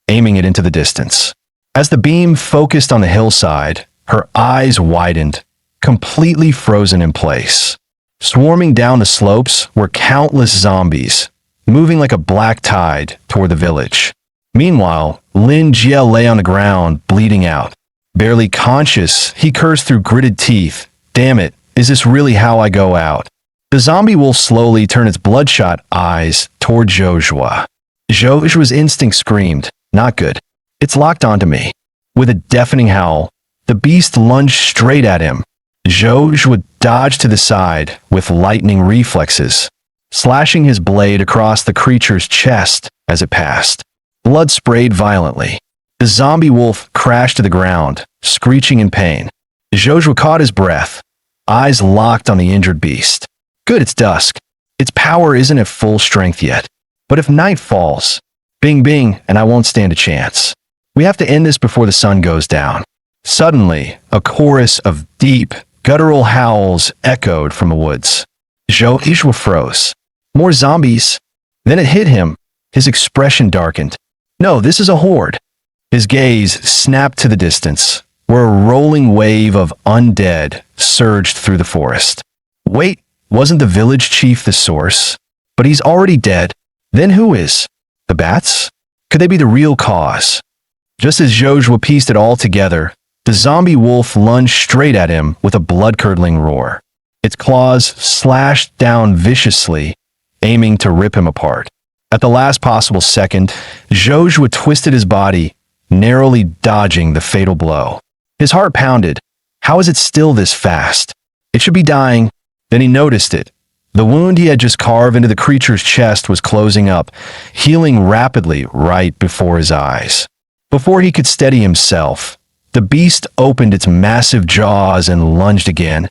aiming it into the distance. As the beam focused on the hillside, her eyes widened, completely frozen in place. Swarming down the slopes were countless zombies, moving like a black tide toward the village. Meanwhile, Lin Jie lay on the ground, bleeding out. Barely conscious, he cursed through gritted teeth, "Damn it, is this really how I go out?" The zombie wolf slowly turned its bloodshot eyes toward Joshua. Joshua's instinct screamed, "Not good. It's locked onto me." With a deafening howl, the beast lunged straight at him. Joshua dodged to the side with lightning reflexes, slashing his blade across the creature's chest as it passed. Blood sprayed violently. The zombie wolf crashed to the ground, screeching in pain. Joshua caught his breath, eyes locked on the injured beast. Good, it's dusk. Its power isn't at full strength yet. But if night falls, Bing Bing and I won't stand a chance. We have to end this before the sun goes down. Suddenly, a chorus of deep, guttural howls echoed from the woods. Joshua froze. More zombies. Then it hit him. His expression darkened. No, this is a horde. His gaze snapped to the distance, where a rolling wave of undead surged through the forest. Wait, wasn't the village chief the source? But he's already dead. Then who is? The bats? Could they be the real cause? Just as Joshua pieced it all together, the zombie wolf lunged straight at him with a blood-curdling roar. Its claws slashed down viciously, aiming to rip him apart. At the last possible second, Joshua twisted his body, narrowly dodging the fatal blow. His heart pounded. How is it still this fast? It should be dying. Then he noticed it. The wound he had just carved into the creature's chest was closing up, healing rapidly right before his eyes. Before he could steady himself, the beast opened its massive jaws and lunged again,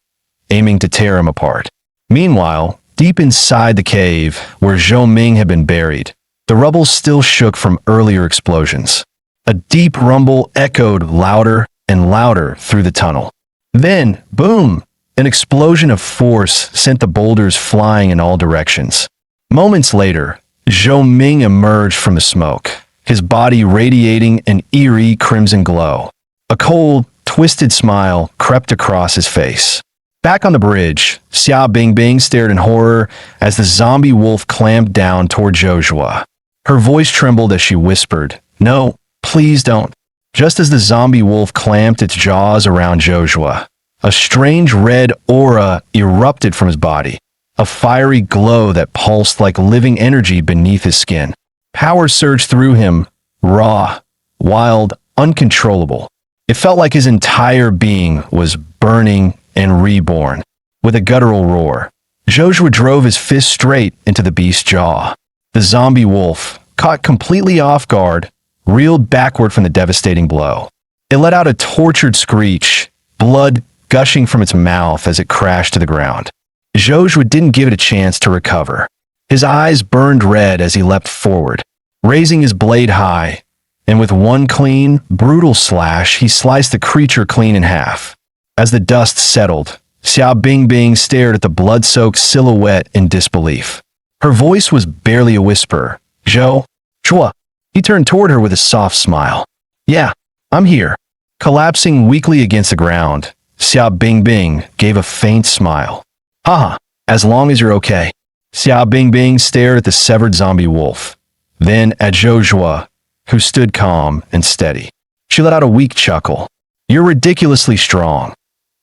aiming to tear him apart. Meanwhile, deep inside the cave, where Zhou Ming had been buried, the rubble still shook from earlier explosions. A deep rumble echoed louder and louder through the tunnel. Then, boom! An explosion of force sent the boulders flying in all directions. Moments later, Zhou Ming emerged from the smoke, his body radiating an eerie crimson glow. A cold, twisted smile crept across his face. Back on the bridge, Xia Bingbing stared in horror as the zombie wolf clamped down toward Joshua. Her voice trembled as she whispered, "No, please don't." Just as the zombie wolf clamped its jaws around Joshua, a strange red aura erupted from his body, a fiery glow that pulsed like living energy beneath his skin. Power surged through him, raw, wild, uncontrollable. It felt like his entire being was burning and reborn. With a guttural roar, Joshua drove his fist straight into the beast's jaw. The zombie wolf, caught completely off guard, reeled backward from the devastating blow. It let out a tortured screech, blood gushing from its mouth as it crashed to the ground. Joshua didn't give it a chance to recover. His eyes burned red as he leapt forward, raising his blade high, and with one clean, brutal slash, he sliced the creature clean in half. As the dust settled, Xia Bingbing stared at the blood-soaked silhouette in disbelief. Her voice was barely a whisper. "Zhou? Chua?" He turned toward her with a soft smile. "Yeah, I'm here." Collapsing weakly against the ground, Xia Bingbing gave a faint smile. "Haha, as long as you're okay." Xia Bingbing stared at the severed zombie wolf, then at Joshua, who stood calm and steady. She let out a weak chuckle. "You're ridiculously strong.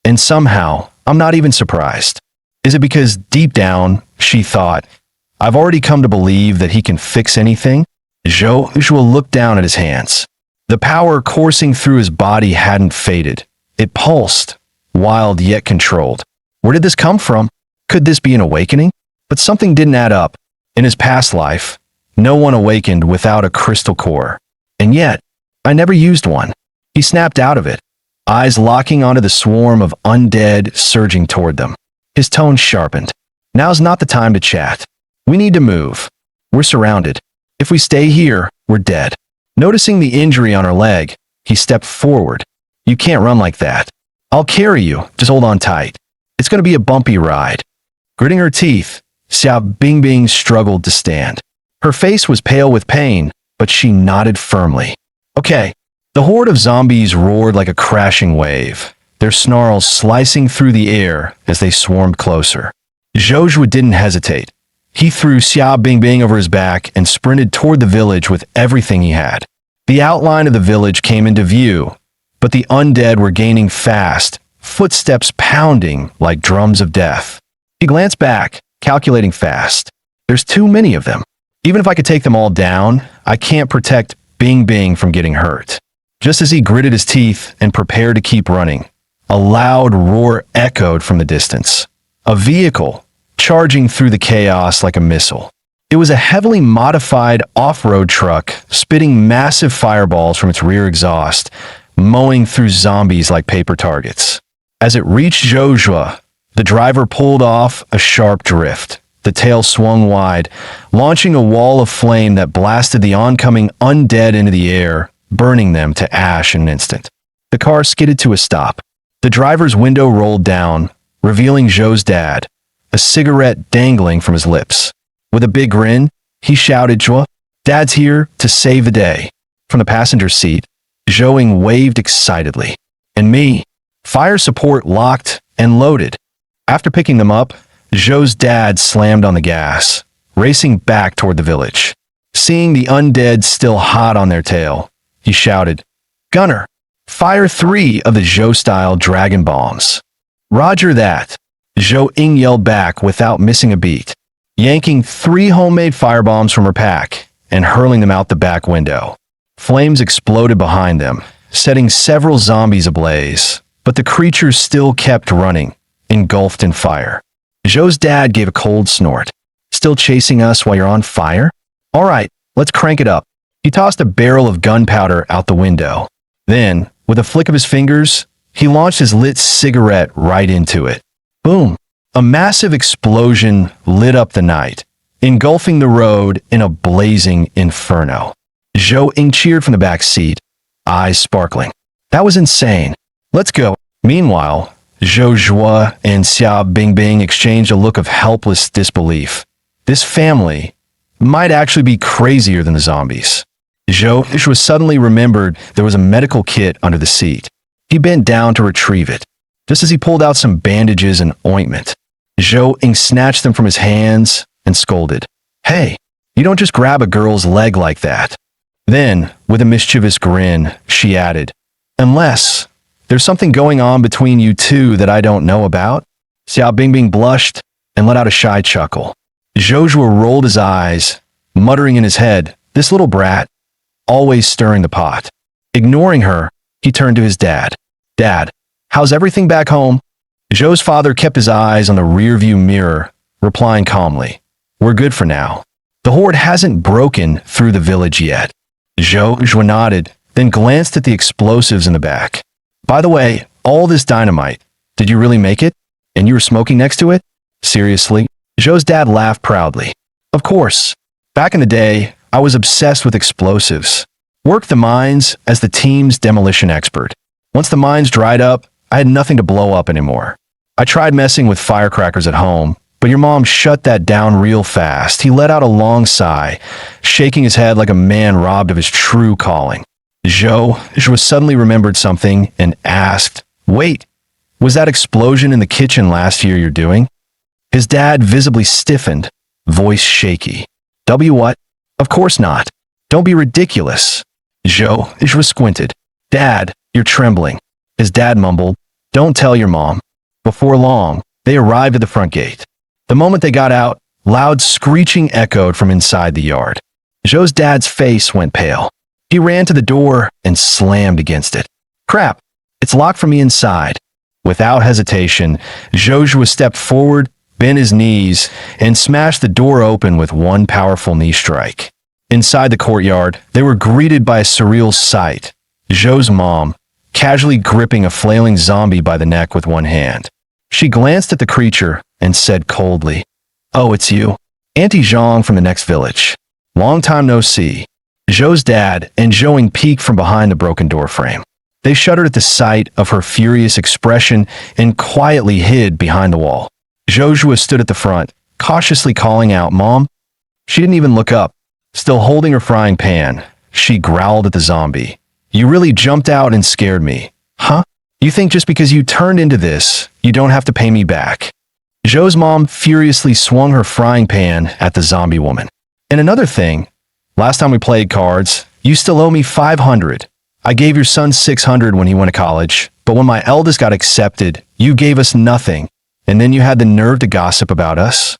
And somehow, I'm not even surprised. Is it because deep down, she thought, I've already come to believe that he can fix anything?" Joshua looked down at his hands. The power coursing through his body hadn't faded. It pulsed, wild yet controlled. Where did this come from? Could this be an awakening? But something didn't add up. In his past life, no one awakened without a crystal core. And yet, I never used one. He snapped out of it, eyes locking onto the swarm of undead surging toward them. His tone sharpened. Now's not the time to chat. We need to move. We're surrounded. If we stay here, we're dead. Noticing the injury on her leg, he stepped forward. You can't run like that. I'll carry you. Just hold on tight. It's going to be a bumpy ride. Gritting her teeth, Xiao Bingbing struggled to stand. Her face was pale with pain, but she nodded firmly. Okay. The horde of zombies roared like a crashing wave, their snarls slicing through the air as they swarmed closer. Zhozhua didn't hesitate. He threw Xiao Bingbing over his back and sprinted toward the village with everything he had. The outline of the village came into view, but the undead were gaining fast, footsteps pounding like drums of death. He glanced back, calculating fast. There's too many of them. Even if I could take them all down, I can't protect Bingbing from getting hurt. Just as he gritted his teeth and prepared to keep running, a loud roar echoed from the distance. A vehicle, charging through the chaos like a missile. It was a heavily modified off-road truck, spitting massive fireballs from its rear exhaust, mowing through zombies like paper targets. As it reached Zhozhua, the driver pulled off a sharp drift. The tail swung wide, launching a wall of flame that blasted the oncoming undead into the air, burning them to ash in an instant. The car skidded to a stop. The driver's window rolled down, revealing Zhou's dad, a cigarette dangling from his lips. With a big grin, he shouted, "Zhou, Dad's here to save the day." From the passenger seat, Zhou waved excitedly. And me. Fire support locked and loaded. After picking them up, Zhou's dad slammed on the gas, racing back toward the village. Seeing the undead still hot on their tail, he shouted, "Gunner, fire 3 of the Zhou-style dragon bombs." "Roger that," Zhou Ying yelled back without missing a beat, yanking 3 homemade firebombs from her pack and hurling them out the back window. Flames exploded behind them, setting several zombies ablaze, but the creatures still kept running, engulfed in fire. Zhou's dad gave a cold snort. "Still chasing us while you're on fire? All right, let's crank it up." He tossed a barrel of gunpowder out the window. Then, with a flick of his fingers, he launched his lit cigarette right into it. Boom! A massive explosion lit up the night, engulfing the road in a blazing inferno. Zhou Ying cheered from the back seat, eyes sparkling. "That was insane. Let's go." Meanwhile, Zhozhua and Xiao Bingbing exchanged a look of helpless disbelief. This family might actually be crazier than the zombies. Zhozhua suddenly remembered there was a medical kit under the seat. He bent down to retrieve it. Just as he pulled out some bandages and ointment, Zhou Ying snatched them from his hands and scolded. "Hey, you don't just grab a girl's leg like that." Then, with a mischievous grin, she added, "Unless there's something going on between you two that I don't know about?" Xiao Bingbing blushed and let out a shy chuckle. Zhozhua rolled his eyes, muttering in his head, "This little brat, always stirring the pot." Ignoring her, he turned to his dad. "Dad, how's everything back home?" Zhou's father kept his eyes on the rearview mirror, replying calmly, "We're good for now. The horde hasn't broken through the village yet." Zhozhua nodded, then glanced at the explosives in the back. "By the way, all this dynamite, did you really make it? And you were smoking next to it?" "Seriously?" Zhou's dad laughed proudly. "Of course. Back in the day, I was obsessed with explosives. Worked the mines as the team's demolition expert. Once the mines dried up, I had nothing to blow up anymore. I tried messing with firecrackers at home, but your mom shut that down real fast." He let out a long sigh, shaking his head like a man robbed of his true calling. Zhou suddenly remembered something and asked, "Wait, was that explosion in the kitchen last year you're doing?" His dad visibly stiffened, voice shaky. What? Of course not. Don't be ridiculous." Zhou squinted. "Dad, you're trembling." His dad mumbled, "Don't tell your mom." Before long, they arrived at the front gate. The moment they got out, loud screeching echoed from inside the yard. Zhou's dad's face went pale. He ran to the door and slammed against it. Crap, it's locked from the inside. Without hesitation, Joshua stepped forward, bent his knees, and smashed the door open with one powerful knee strike. Inside the courtyard, they were greeted by a surreal sight. Joe's mom, casually gripping a flailing zombie by the neck with one hand. She glanced at the creature and said coldly, "Oh, it's you. Auntie Zhang from the next village. Long time no see." Joe's dad and Joing peeked from behind the broken doorframe. They shuddered at the sight of her furious expression and quietly hid behind the wall. Joshua stood at the front, cautiously calling out, "Mom." She didn't even look up. Still holding her frying pan, she growled at the zombie. "You really jumped out and scared me. Huh? You think just because you turned into this, you don't have to pay me back?" Joe's mom furiously swung her frying pan at the zombie woman. "And another thing, last time we played cards, you still owe me 500. I gave your son 600 when he went to college, but when my eldest got accepted, you gave us nothing, and then you had the nerve to gossip about us.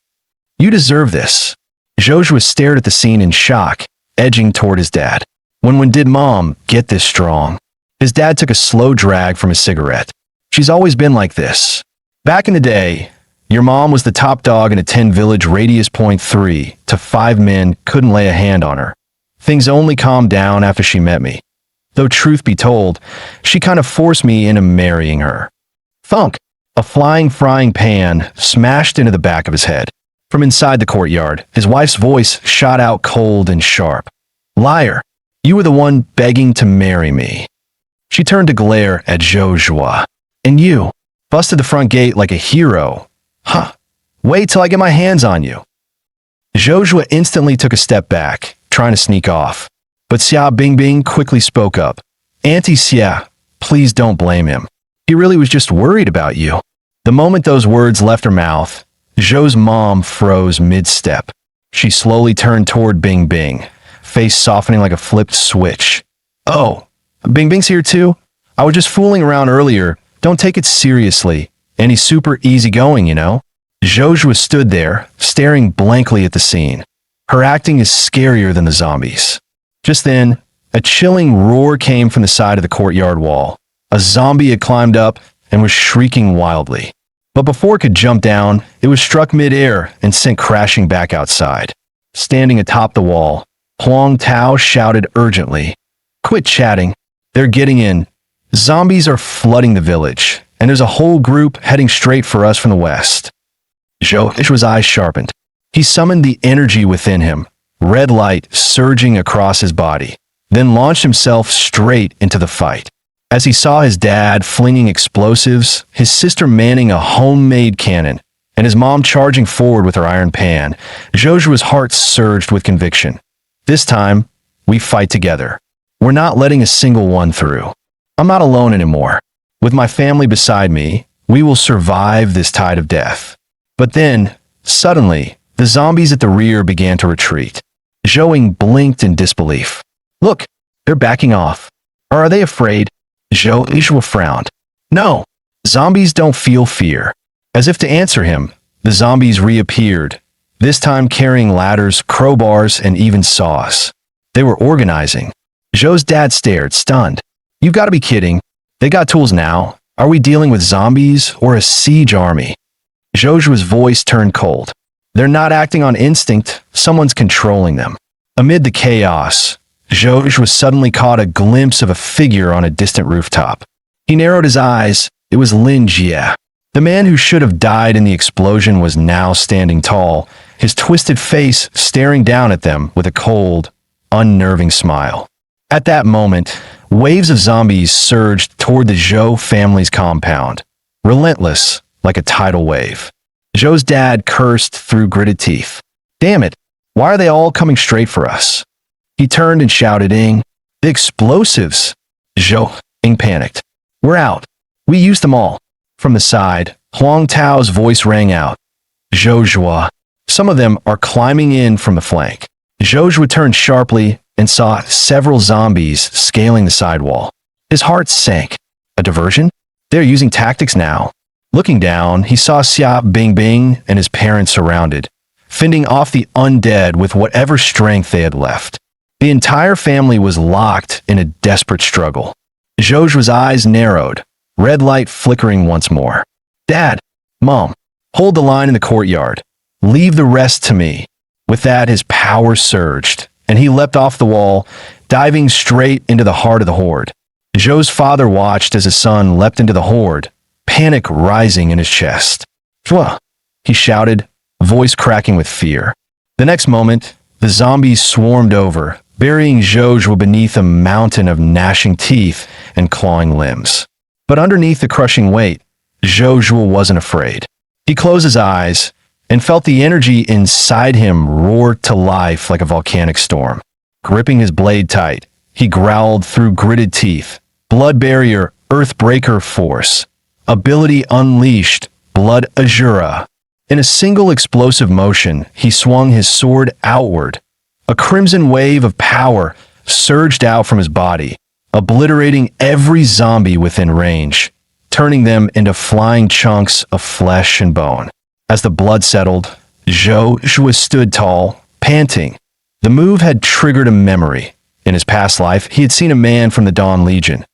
You deserve this." Joshua stared at the scene in shock, edging toward his dad. When did Mom get this strong? His dad took a slow drag from his cigarette. "She's always been like this. Back in the day, your mom was the top dog in a 10-village radius. 3 to 5 men couldn't lay a hand on her. Things only calmed down after she met me. Though truth be told, she kind of forced me into marrying her." Thunk! A flying frying pan smashed into the back of his head. From inside the courtyard, his wife's voice shot out cold and sharp. "Liar! You were the one begging to marry me." She turned to glare at Joshua. "And you busted the front gate like a hero. Huh. Wait till I get my hands on you." Joshua instantly took a step back, trying to sneak off. But Xia Bingbing quickly spoke up. "Auntie Xia, please don't blame him. He really was just worried about you." The moment those words left her mouth, Zhou's mom froze mid-step. She slowly turned toward Bingbing, face softening like a flipped switch. "Oh, Bingbing's here too? I was just fooling around earlier. Don't take it seriously. And he's super easygoing, you know?" Joshua stood there, staring blankly at the scene. Her acting is scarier than the zombies. Just then, a chilling roar came from the side of the courtyard wall. A zombie had climbed up and was shrieking wildly. But before it could jump down, it was struck mid-air and sent crashing back outside. Standing atop the wall, Huang Tao shouted urgently, "Quit chatting. They're getting in. Zombies are flooding the village, and there's a whole group heading straight for us from the west." Joshua's eyes sharpened. He summoned the energy within him, red light surging across his body, then launched himself straight into the fight. As he saw his dad flinging explosives, his sister manning a homemade cannon, and his mom charging forward with her iron pan, Joshua's heart surged with conviction. This time, we fight together. We're not letting a single one through. I'm not alone anymore. With my family beside me, we will survive this tide of death. But then, suddenly, the zombies at the rear began to retreat. Zhouing blinked in disbelief. "Look, they're backing off. Or are they afraid?" Joshua frowned. "No, zombies don't feel fear." As if to answer him, the zombies reappeared, this time carrying ladders, crowbars, and even saws. They were organizing. Zhou's dad stared, stunned. "You've got to be kidding. They got tools now. Are we dealing with zombies or a siege army?" Joshua's voice turned cold. "They're not acting on instinct. Someone's controlling them." Amid the chaos, Joshua suddenly caught a glimpse of a figure on a distant rooftop. He narrowed his eyes. It was Lin Jie. The man who should have died in the explosion was now standing tall, his twisted face staring down at them with a cold, unnerving smile. At that moment, waves of zombies surged toward the Zhou family's compound, relentless like a tidal wave. Zhou's dad cursed through gritted teeth. "Damn it, why are they all coming straight for us?" He turned and shouted, "Ing, the explosives!" Zhou panicked. "We're out. We used them all." From the side, Huang Tao's voice rang out. "Joshua, some of them are climbing in from the flank." Joshua turned sharply and saw several zombies scaling the sidewall. His heart sank. A diversion? They're using tactics now. Looking down, he saw Xia Bingbing and his parents surrounded, fending off the undead with whatever strength they had left. The entire family was locked in a desperate struggle. Zhou's eyes narrowed, red light flickering once more. Dad, Mom, hold the line in the courtyard. Leave the rest to me. With that, his power surged, and he leapt off the wall, diving straight into the heart of the horde. Zhou's father watched as his son leapt into the horde, panic rising in his chest. Shua! He shouted, voice cracking with fear. The next moment, the zombies swarmed over, burying Zhou beneath a mountain of gnashing teeth and clawing limbs. But underneath the crushing weight, Zhou wasn't afraid. He closed his eyes and felt the energy inside him roar to life like a volcanic storm. Gripping his blade tight, he growled through gritted teeth. Blood barrier, earthbreaker force. Ability unleashed, blood azura. In a single explosive motion, he swung his sword outward. A crimson wave of power surged out from his body, obliterating every zombie within range, turning them into flying chunks of flesh and bone. As the blood settled, Zhou stood tall, panting. The move had triggered a memory. In his past life, he had seen a man from the Dawn Legion.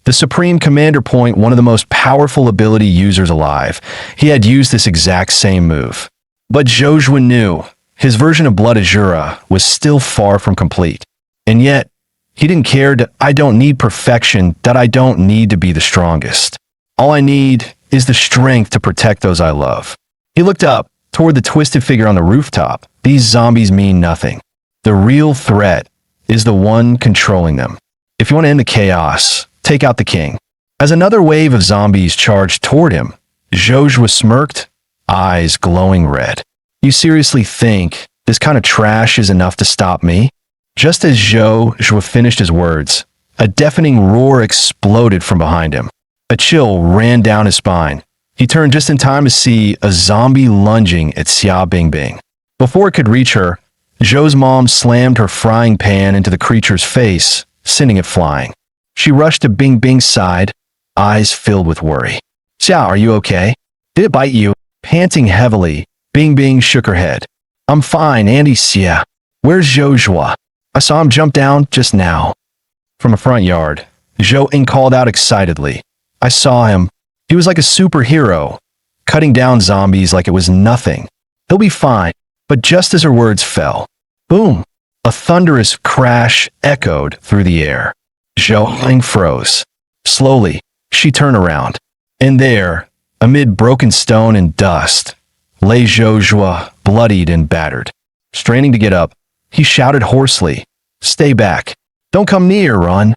The Supreme Commander Point, one of the most powerful ability users alive. He had used this exact same move. But Zhou knew his version of Blood Azura was still far from complete. And yet, he didn't care to, I don't need perfection, that I don't need to be the strongest. All I need is the strength to protect those I love. He looked up toward the twisted figure on the rooftop. These zombies mean nothing. The real threat is the one controlling them. If you want to end the chaos, take out the king. As another wave of zombies charged toward him, Zhou smirked, eyes glowing red. You seriously think this kind of trash is enough to stop me? Just as Zhou finished his words, a deafening roar exploded from behind him. A chill ran down his spine. He turned just in time to see a zombie lunging at Xia Bingbing. Before it could reach her, Zhou's mom slammed her frying pan into the creature's face, sending it flying. She rushed to Bingbing's side, eyes filled with worry. Xia, are you okay? Did it bite you? Panting heavily, Bingbing shook her head. I'm fine, Auntie Xia. Where's Zhou? I saw him jump down just now. From a front yard, Zhou called out excitedly. I saw him. He was like a superhero, cutting down zombies like it was nothing. He'll be fine. But just as her words fell, boom, a thunderous crash echoed through the air. Zhou froze. Slowly, she turned around. And there, amid broken stone and dust, lay Zhou, bloodied and battered. Straining to get up, he shouted hoarsely, Stay back. Don't come near, run.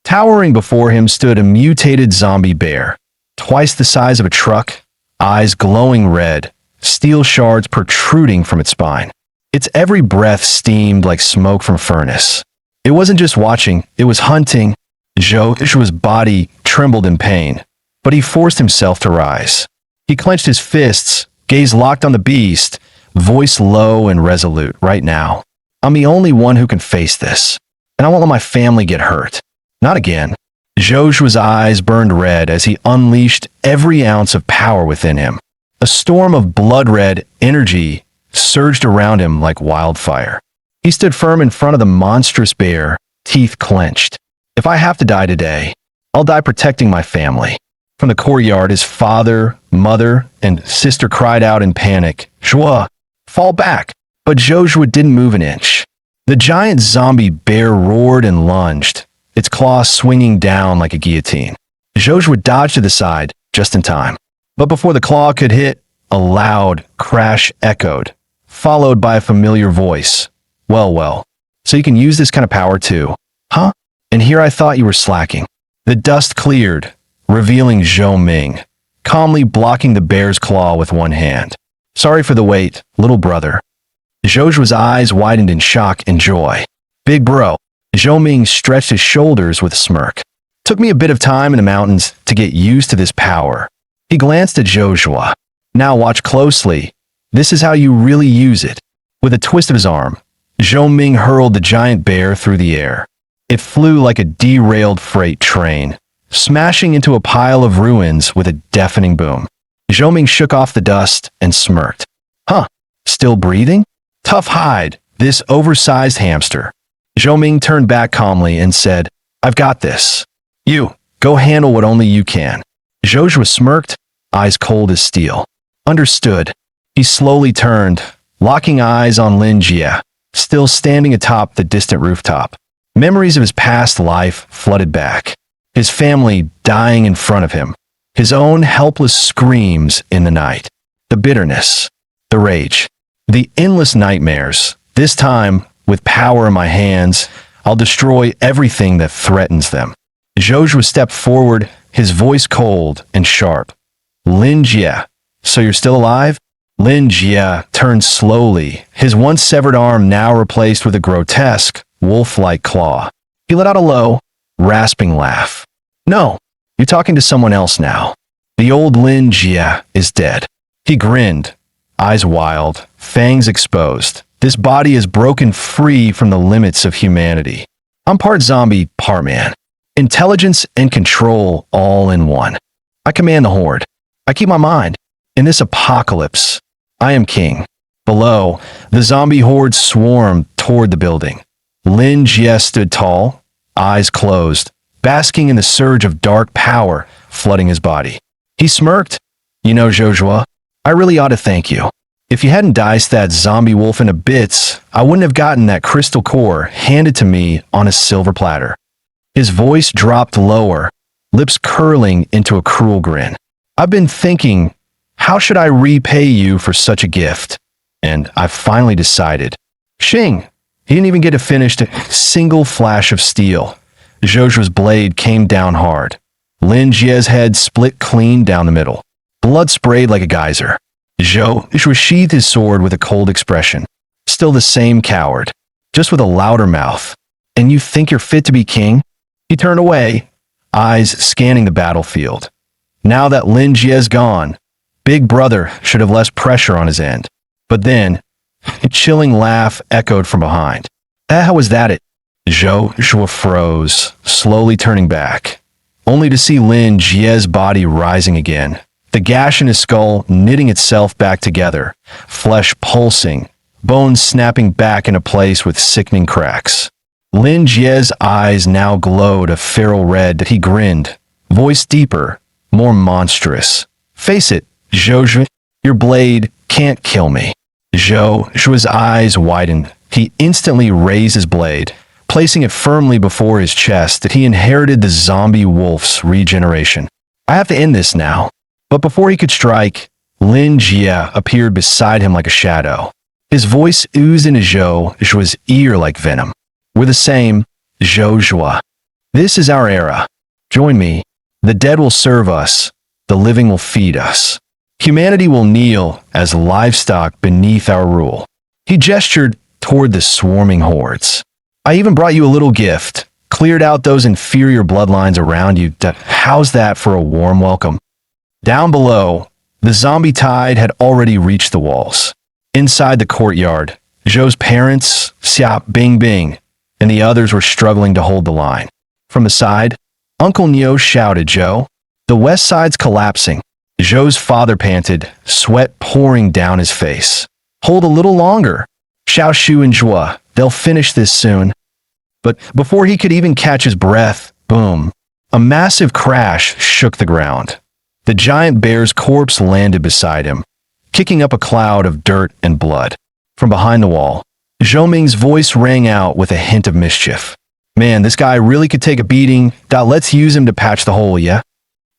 Towering before him stood a mutated zombie bear, twice the size of a truck, eyes glowing red, steel shards protruding from its spine. Its every breath steamed like smoke from a furnace. It wasn't just watching, it was hunting. Zhou's body trembled in pain, but he forced himself to rise. He clenched his fists, gaze locked on the beast, voice low and resolute. Right now, I'm the only one who can face this, and I won't let my family get hurt. Not again. Zhou's eyes burned red as he unleashed every ounce of power within him. A storm of blood-red energy surged around him like wildfire. He stood firm in front of the monstrous bear, teeth clenched. If I have to die today, I'll die protecting my family. From the courtyard, his father, mother, and sister cried out in panic, Zhou, fall back! But Zhou didn't move an inch. The giant zombie bear roared and lunged, its claws swinging down like a guillotine. Zhou dodged to the side, just in time. But before the claw could hit, a loud crash echoed, followed by a familiar voice. Well, so you can use this kind of power too, huh? And here I thought you were slacking. The dust cleared, revealing Zhou Ming, calmly blocking the bear's claw with one hand. Sorry for the wait, little brother. Zhou's eyes widened in shock and joy. Big bro. Zhou Ming stretched his shoulders with a smirk. Took me a bit of time in the mountains to get used to this power. He glanced at Zhou. Now watch closely. This is how you really use it. With a twist of his arm, Zhou Ming hurled the giant bear through the air. It flew like a derailed freight train, smashing into a pile of ruins with a deafening boom. Zhou Ming shook off the dust and smirked. Huh, still breathing? Tough hide, this oversized hamster. Zhou Ming turned back calmly and said, I've got this. You, go handle what only you can. Zhou smirked, eyes cold as steel. Understood. He slowly turned, locking eyes on Lin Jie, still standing atop the distant rooftop. Memories of his past life flooded back. His family dying in front of him. His own helpless screams in the night. The bitterness. The rage. The endless nightmares. This time, with power in my hands, I'll destroy everything that threatens them. Zhou stepped forward, his voice cold and sharp. Lin Jie, so you're still alive? Lin Jie turned slowly, his once severed arm now replaced with a grotesque, wolf-like claw. He let out a low, rasping laugh. No, you're talking to someone else now. The old Lin Jie is dead. He grinned, eyes wild, fangs exposed. This body is broken free from the limits of humanity. I'm part zombie, part man. Intelligence and control all in one. I command the horde. I keep my mind. In this apocalypse, I am king. Below, the zombie horde swarmed toward the building. Lin Jie stood tall, eyes closed, basking in the surge of dark power flooding his body. He smirked. You know, Zhou, I really ought to thank you. If you hadn't diced that zombie wolf into bits, I wouldn't have gotten that crystal core handed to me on a silver platter. His voice dropped lower, lips curling into a cruel grin. I've been thinking, how should I repay you for such a gift? And I finally decided. Xing! He didn't even get to finish a single flash of steel. Zhou's blade came down hard. Lin Jie's head split clean down the middle. Blood sprayed like a geyser. Zhou sheathed his sword with a cold expression. Still the same coward, just with a louder mouth. And you think you're fit to be king? He turned away, eyes scanning the battlefield. Now that Lin Jie's gone, Big Brother should have less pressure on his end. But then, a chilling laugh echoed from behind. How was that it? Zhou froze, slowly turning back, only to see Lin Jie's body rising again. The gash in his skull knitting itself back together, flesh pulsing, bones snapping back into place with sickening cracks. Lin Jie's eyes now glowed a feral red. He grinned, voice deeper, more monstrous. Face it, Zhou, your blade can't kill me. Zhou's eyes widened. He instantly raised his blade, placing it firmly before his chest that he inherited the zombie wolf's regeneration. I have to end this now. But before he could strike, Lin Jie appeared beside him like a shadow. His voice oozed into Zhou's ear like venom. We're the same, Zhou. This is our era. Join me. The dead will serve us. The living will feed us. Humanity will kneel as livestock beneath our rule. He gestured toward the swarming hordes. I even brought you a little gift. Cleared out those inferior bloodlines around you. How's that for a warm welcome? Down below, the zombie tide had already reached the walls. Inside the courtyard, Zhou's parents, Xiao Bing Bing, and the others were struggling to hold the line. From the side, Uncle Neo shouted, Zhou, the west side's collapsing. Zhou's father panted, sweat pouring down his face. Hold a little longer. Xiao Shu and Zhua, they'll finish this soon. But before he could even catch his breath, boom, a massive crash shook the ground. The giant bear's corpse landed beside him, kicking up a cloud of dirt and blood. From behind the wall, Zhou Ming's voice rang out with a hint of mischief. Man, this guy really could take a beating. Let's use him to patch the hole, yeah?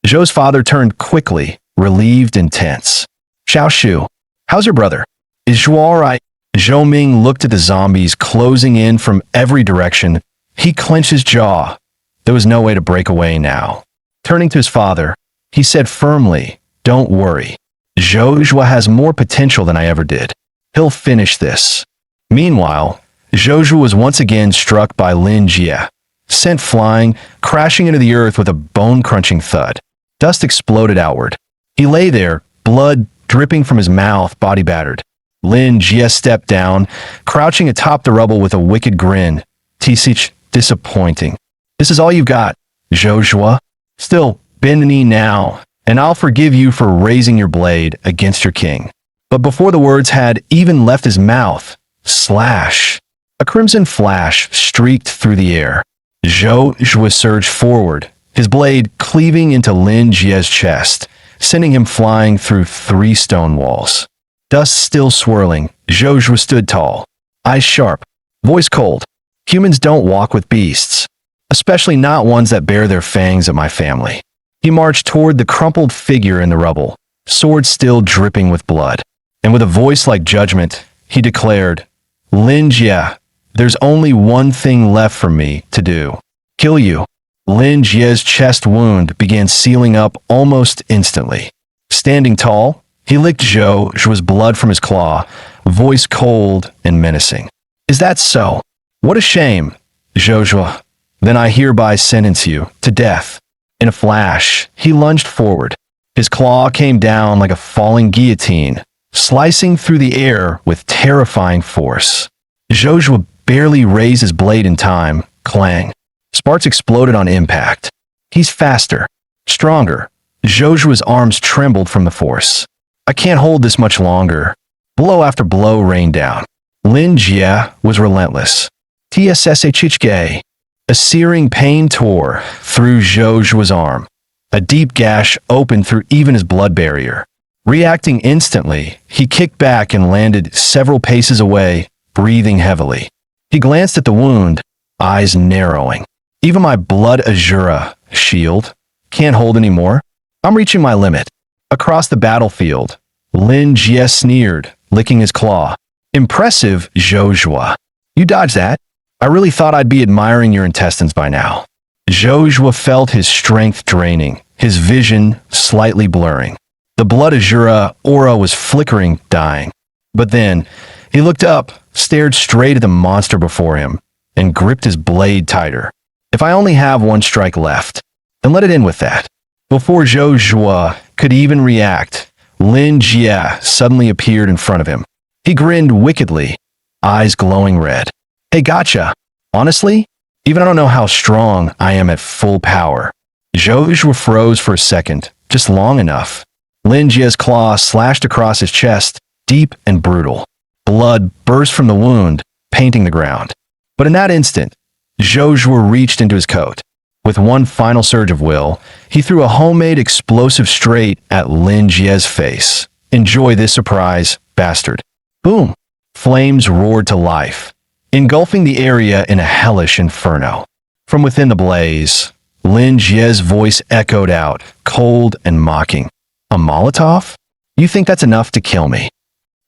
Zhou's father turned quickly, relieved and tense. Xiao Shu, how's your brother? Is Zhou all right? Zhou Ming looked at the zombies closing in from every direction. He clenched his jaw. There was no way to break away now. Turning to his father, he said firmly, don't worry. Zhou has more potential than I ever did. He'll finish this. Meanwhile, Zhou was once again struck by Lin Jie, sent flying, crashing into the earth with a bone-crunching thud. Dust exploded outward. He lay there, blood dripping from his mouth, body battered. Lin Jie stepped down, crouching atop the rubble with a wicked grin. Tisich, disappointing. This is all you've got, Zhou. Still, bend the knee now, and I'll forgive you for raising your blade against your king. But before the words had even left his mouth, slash! A crimson flash streaked through the air. Zhou Zhuo surged forward, his blade cleaving into Lin Jie's chest, sending him flying through 3 stone walls. Dust still swirling, Zhou Zhuo stood tall, eyes sharp, voice cold. Humans don't walk with beasts, especially not ones that bear their fangs at my family. He marched toward the crumpled figure in the rubble, sword still dripping with blood. And with a voice like judgment, he declared, Lin Jie, there's only one thing left for me to do. Kill you. Lin Jie's chest wound began sealing up almost instantly. Standing tall, he licked Zhou Zhuo's blood from his claw, voice cold and menacing. Is that so? What a shame, Zhou Zhuo. Then I hereby sentence you to death. In a flash, he lunged forward. His claw came down like a falling guillotine, slicing through the air with terrifying force. Zhou Zhuo barely raised his blade in time. Clang. Sparks exploded on impact. He's faster, stronger. Zhou Zhuo's arms trembled from the force. I can't hold this much longer. Blow after blow rained down. Lin Jie was relentless. TSSHHK. A searing pain tore through Zhou Zhuo's arm. A deep gash opened through even his blood barrier. Reacting instantly, he kicked back and landed several paces away, breathing heavily. He glanced at the wound, eyes narrowing. Even my blood azura shield can't hold anymore. I'm reaching my limit. Across the battlefield, Lin Jie sneered, licking his claw. Impressive, Zhou Zhuo. You dodged that. I really thought I'd be admiring your intestines by now. Zhou Zhuo felt his strength draining, his vision slightly blurring. The blood azura aura was flickering, dying. But then, he looked up, stared straight at the monster before him, and gripped his blade tighter. If I only have one strike left, then let it in with that. Before Zhou Zhuo could even react, Lin Jie suddenly appeared in front of him. He grinned wickedly, eyes glowing red. Hey, gotcha. Honestly, even I don't know how strong I am at full power. Zhou Zhuo froze for a second, just long enough. Lin Jie's claw slashed across his chest, deep and brutal. Blood burst from the wound, painting the ground. But in that instant, Zhou Zhuo reached into his coat. With one final surge of will, he threw a homemade explosive straight at Lin Jie's face. Enjoy this surprise, bastard. Boom! Flames roared to life, engulfing the area in a hellish inferno. From within the blaze, Lin Jie's voice echoed out, cold and mocking. A Molotov? You think that's enough to kill me?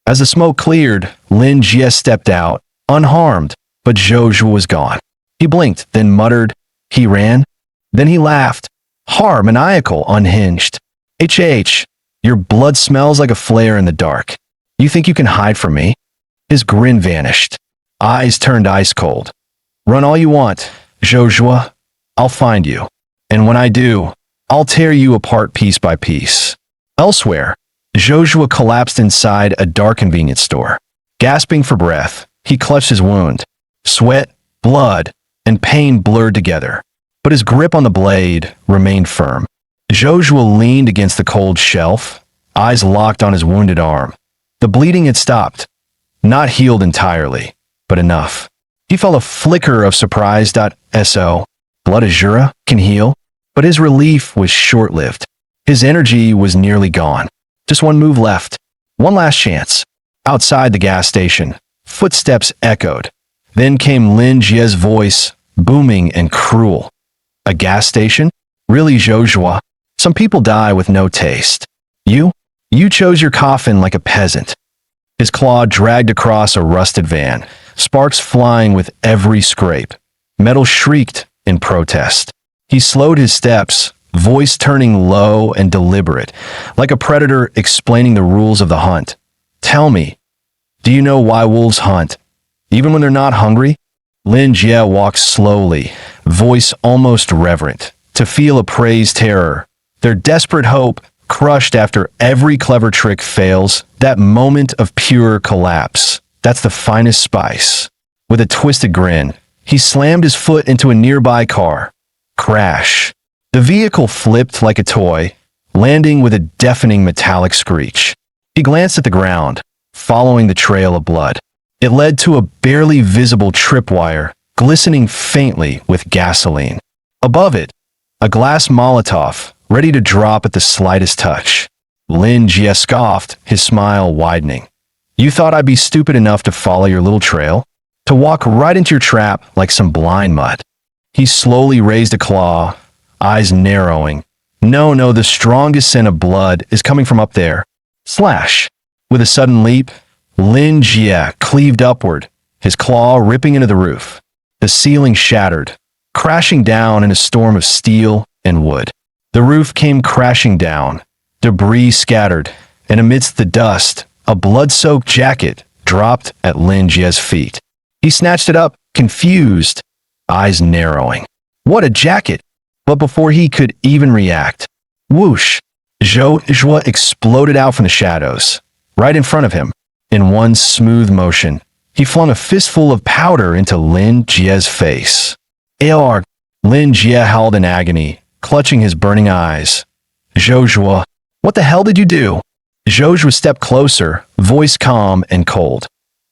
As the smoke cleared, Lin Jie stepped out, unharmed, but Zhou Zhuo was gone. He blinked, then muttered, he ran. Then he laughed, maniacal, unhinged. Your blood smells like a flare in the dark. You think you can hide from me? His grin vanished. Eyes turned ice cold. Run all you want, Zhou Zhuo. I'll find you. And when I do, I'll tear you apart piece by piece. Elsewhere, Zhou Zhuo collapsed inside a dark convenience store. Gasping for breath, he clutched his wound. Sweat, blood, and pain blurred together, but his grip on the blade remained firm. Zhou Zhuo leaned against the cold shelf, eyes locked on his wounded arm. The bleeding had stopped, not healed entirely, but enough. He felt a flicker of surprise. So, blood azura can heal, but his relief was short-lived. His energy was nearly gone. Just one move left, one last chance. Outside the gas station, footsteps echoed. Then came Lin Jie's voice, booming and cruel. A gas station? Really, Zhou Zhuo? Some people die with no taste. You chose your coffin like a peasant. His claw dragged across a rusted van, sparks flying with every scrape. Metal shrieked in protest. He slowed his steps, voice turning low and deliberate, like a predator explaining the rules of the hunt. Tell me, do you know why wolves hunt, even when they're not hungry? Lin Jie walked slowly, voice almost reverent, to feel a prey's terror. Their desperate hope, crushed after every clever trick fails, that moment of pure collapse. That's the finest spice. With a twisted grin, he slammed his foot into a nearby car. Crash. The vehicle flipped like a toy, landing with a deafening metallic screech. He glanced at the ground, following the trail of blood. It led to a barely visible tripwire, glistening faintly with gasoline. Above it, a glass Molotov, ready to drop at the slightest touch. Lin Jie scoffed, his smile widening. You thought I'd be stupid enough to follow your little trail? To walk right into your trap like some blind mutt? He slowly raised a claw, eyes narrowing. No, the strongest scent of blood is coming from up there. Slash! With a sudden leap, Lin Jie cleaved upward, his claw ripping into the roof. The ceiling shattered, crashing down in a storm of steel and wood. The roof came crashing down, debris scattered, and amidst the dust, a blood-soaked jacket dropped at Lin Jie's feet. He snatched it up, confused, eyes narrowing. What a jacket! But before he could even react, whoosh! Zhou Zhuo exploded out from the shadows, right in front of him. In one smooth motion, he flung a fistful of powder into Lin Jie's face. Arg! Lin Jie howled in agony, clutching his burning eyes. Zhou Zhuo, what the hell did you do? Zhou Zhuo stepped closer, voice calm and cold.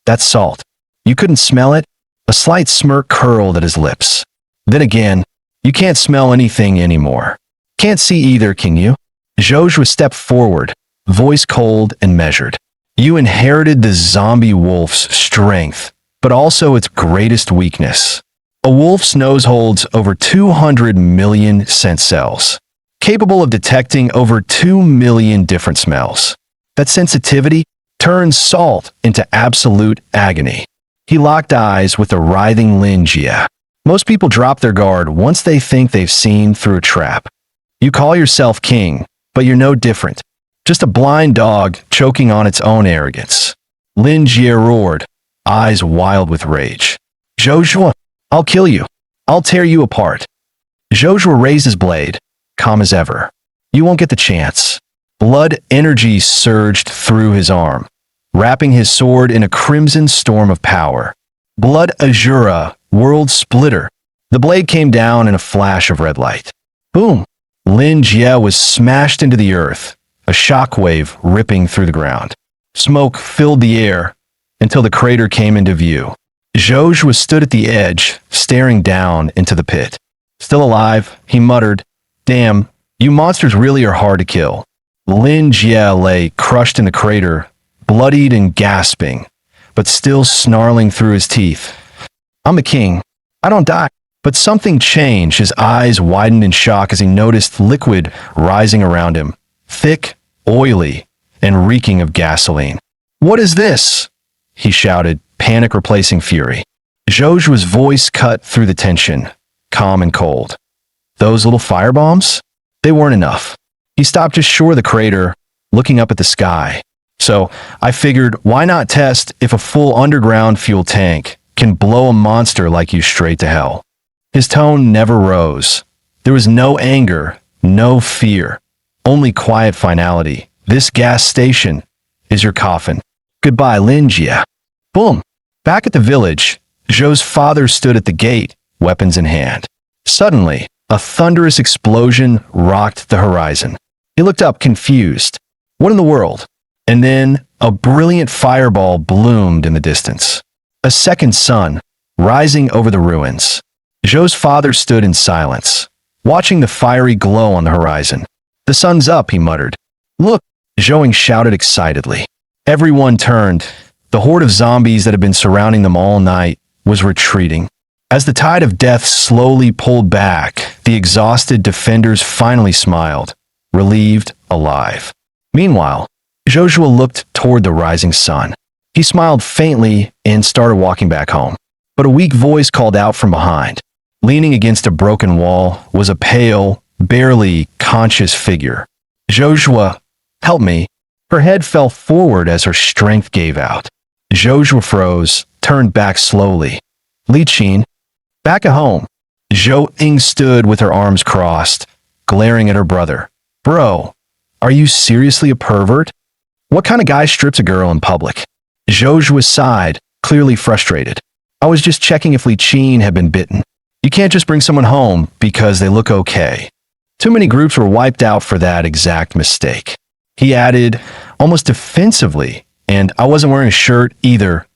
That's salt. You couldn't smell it? A slight smirk curled at his lips. Then again, you can't smell anything anymore. Can't see either, can you? Zhou Zhuo stepped forward, voice cold and measured. You inherited the zombie wolf's strength, but also its greatest weakness. A wolf's nose holds over 200 million scent cells, capable of detecting over 2 million different smells. That sensitivity turns salt into absolute agony. He locked eyes with the writhing Lin Jie. Most people drop their guard once they think they've seen through a trap. You call yourself king, but you're no different. Just a blind dog choking on its own arrogance. Lin Jie roared, eyes wild with rage. Zhou Zhuo, I'll kill you. I'll tear you apart. Zhou Zhuo raised his blade, calm as ever. You won't get the chance. Blood energy surged through his arm, wrapping his sword in a crimson storm of power. Blood Azura, world splitter. The blade came down in a flash of red light. Boom! Lin Jie was smashed into the earth, a shockwave ripping through the ground. Smoke filled the air until the crater came into view. Zhou Zhuo stood at the edge, staring down into the pit. Still alive, he muttered, Damn, you monsters really are hard to kill. Lin Jie lay crushed in the crater, bloodied and gasping, but still snarling through his teeth. I'm the king. I don't die. But something changed. His eyes widened in shock as he noticed liquid rising around him, thick, oily, and reeking of gasoline. What is this? He shouted, panic replacing fury. Zhou Zhuo's voice cut through the tension, calm and cold. Those little firebombs? They weren't enough. He stopped just short of the crater, looking up at the sky. So I figured, why not test if a full underground fuel tank can blow a monster like you straight to hell? His tone never rose. There was no anger, no fear, only quiet finality. This gas station is your coffin. Goodbye, Lin Jie. Boom! Back at the village, Zhou's father stood at the gate, weapons in hand. Suddenly, a thunderous explosion rocked the horizon. He looked up, confused. What in the world? And then, a brilliant fireball bloomed in the distance. A second sun, rising over the ruins. Zhou's father stood in silence, watching the fiery glow on the horizon. The sun's up, he muttered. Look, Zhou shouted excitedly. Everyone turned. The horde of zombies that had been surrounding them all night was retreating. As the tide of death slowly pulled back, the exhausted defenders finally smiled, relieved, alive. Meanwhile, Zhou Zhuo looked toward the rising sun. He smiled faintly and started walking back home. But a weak voice called out from behind. Leaning against a broken wall was a pale, barely conscious figure. Zhou Zhuo, help me. Her head fell forward as her strength gave out. Zhou Zhuo froze, turned back slowly. Li Qin. Back at home. Zhou Ying stood with her arms crossed, glaring at her brother. Bro, are you seriously a pervert? What kind of guy strips a girl in public? Zhou Zhuo sighed, clearly frustrated. I was just checking if Li Qin had been bitten. You can't just bring someone home because they look okay. Too many groups were wiped out for that exact mistake. He added, almost defensively, and I wasn't wearing a shirt either,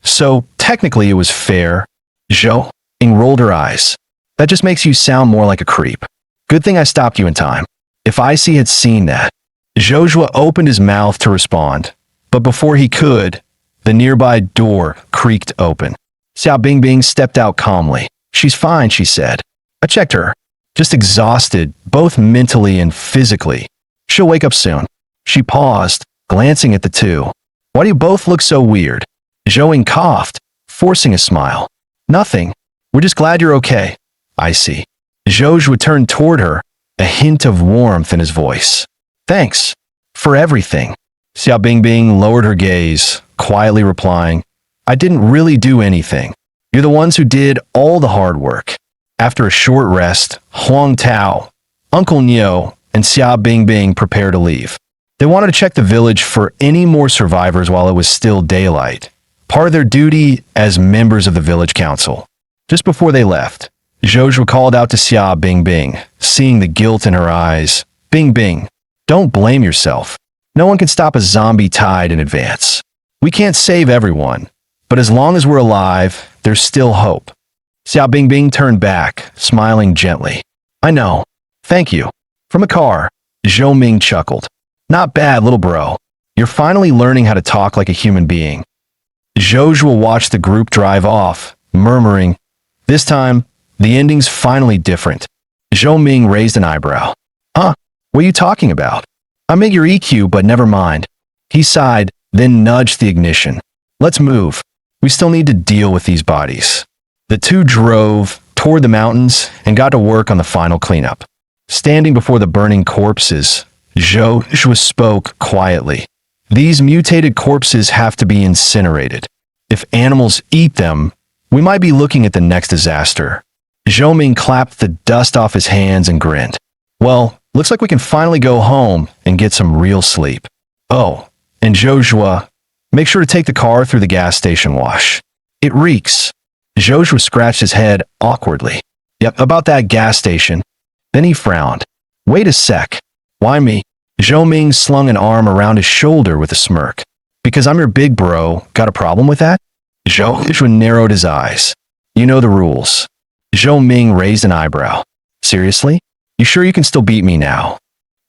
So, technically it was fair. Zhou Ming rolled her eyes. That just makes you sound more like a creep. Good thing I stopped you in time. If Icy had seen that. Joshua opened his mouth to respond, but before he could, the nearby door creaked open. Xiao Bingbing stepped out calmly. She's fine, she said. I checked her. Just exhausted, both mentally and physically. She'll wake up soon. She paused, glancing at the two. Why do you both look so weird? Zhou Ming coughed, forcing a smile. Nothing. We're just glad you're okay. I see. Joshua turned toward her, a hint of warmth in his voice. Thanks. For everything. Xiao Bingbing lowered her gaze, quietly replying, I didn't really do anything. You're the ones who did all the hard work. After a short rest, Huang Tao, Uncle Niu, and Xiao Bingbing prepared to leave. They wanted to check the village for any more survivors while it was still daylight, part of their duty as members of the village council. Just before they left, Joshua called out to Xiao Bingbing, seeing the guilt in her eyes. Bingbing, don't blame yourself. No one can stop a zombie tide in advance. We can't save everyone, but as long as we're alive, there's still hope. Xiao Bingbing turned back, smiling gently. I know. Thank you. From a car, Zhou Ming chuckled. Not bad, little bro. You're finally learning how to talk like a human being. Joshua watched the group drive off, murmuring, This time, the ending's finally different. Zhou Ming raised an eyebrow. Huh? What are you talking about? I'm at your EQ, but never mind. He sighed, then nudged the ignition. Let's move. We still need to deal with these bodies. The two drove toward the mountains and got to work on the final cleanup. Standing before the burning corpses, Joshua spoke quietly. These mutated corpses have to be incinerated. If animals eat them, we might be looking at the next disaster. Zhou Ming clapped the dust off his hands and grinned. Well, looks like we can finally go home and get some real sleep. Oh, and Joshua, make sure to take the car through the gas station wash. It reeks. Joshua scratched his head awkwardly. Yep, about that gas station. Then he frowned. Wait a sec. Why me? Zhou Ming slung an arm around his shoulder with a smirk. Because I'm your big bro, got a problem with that? Joshua narrowed his eyes. You know the rules. Zhou Ming raised an eyebrow. Seriously? You sure you can still beat me now?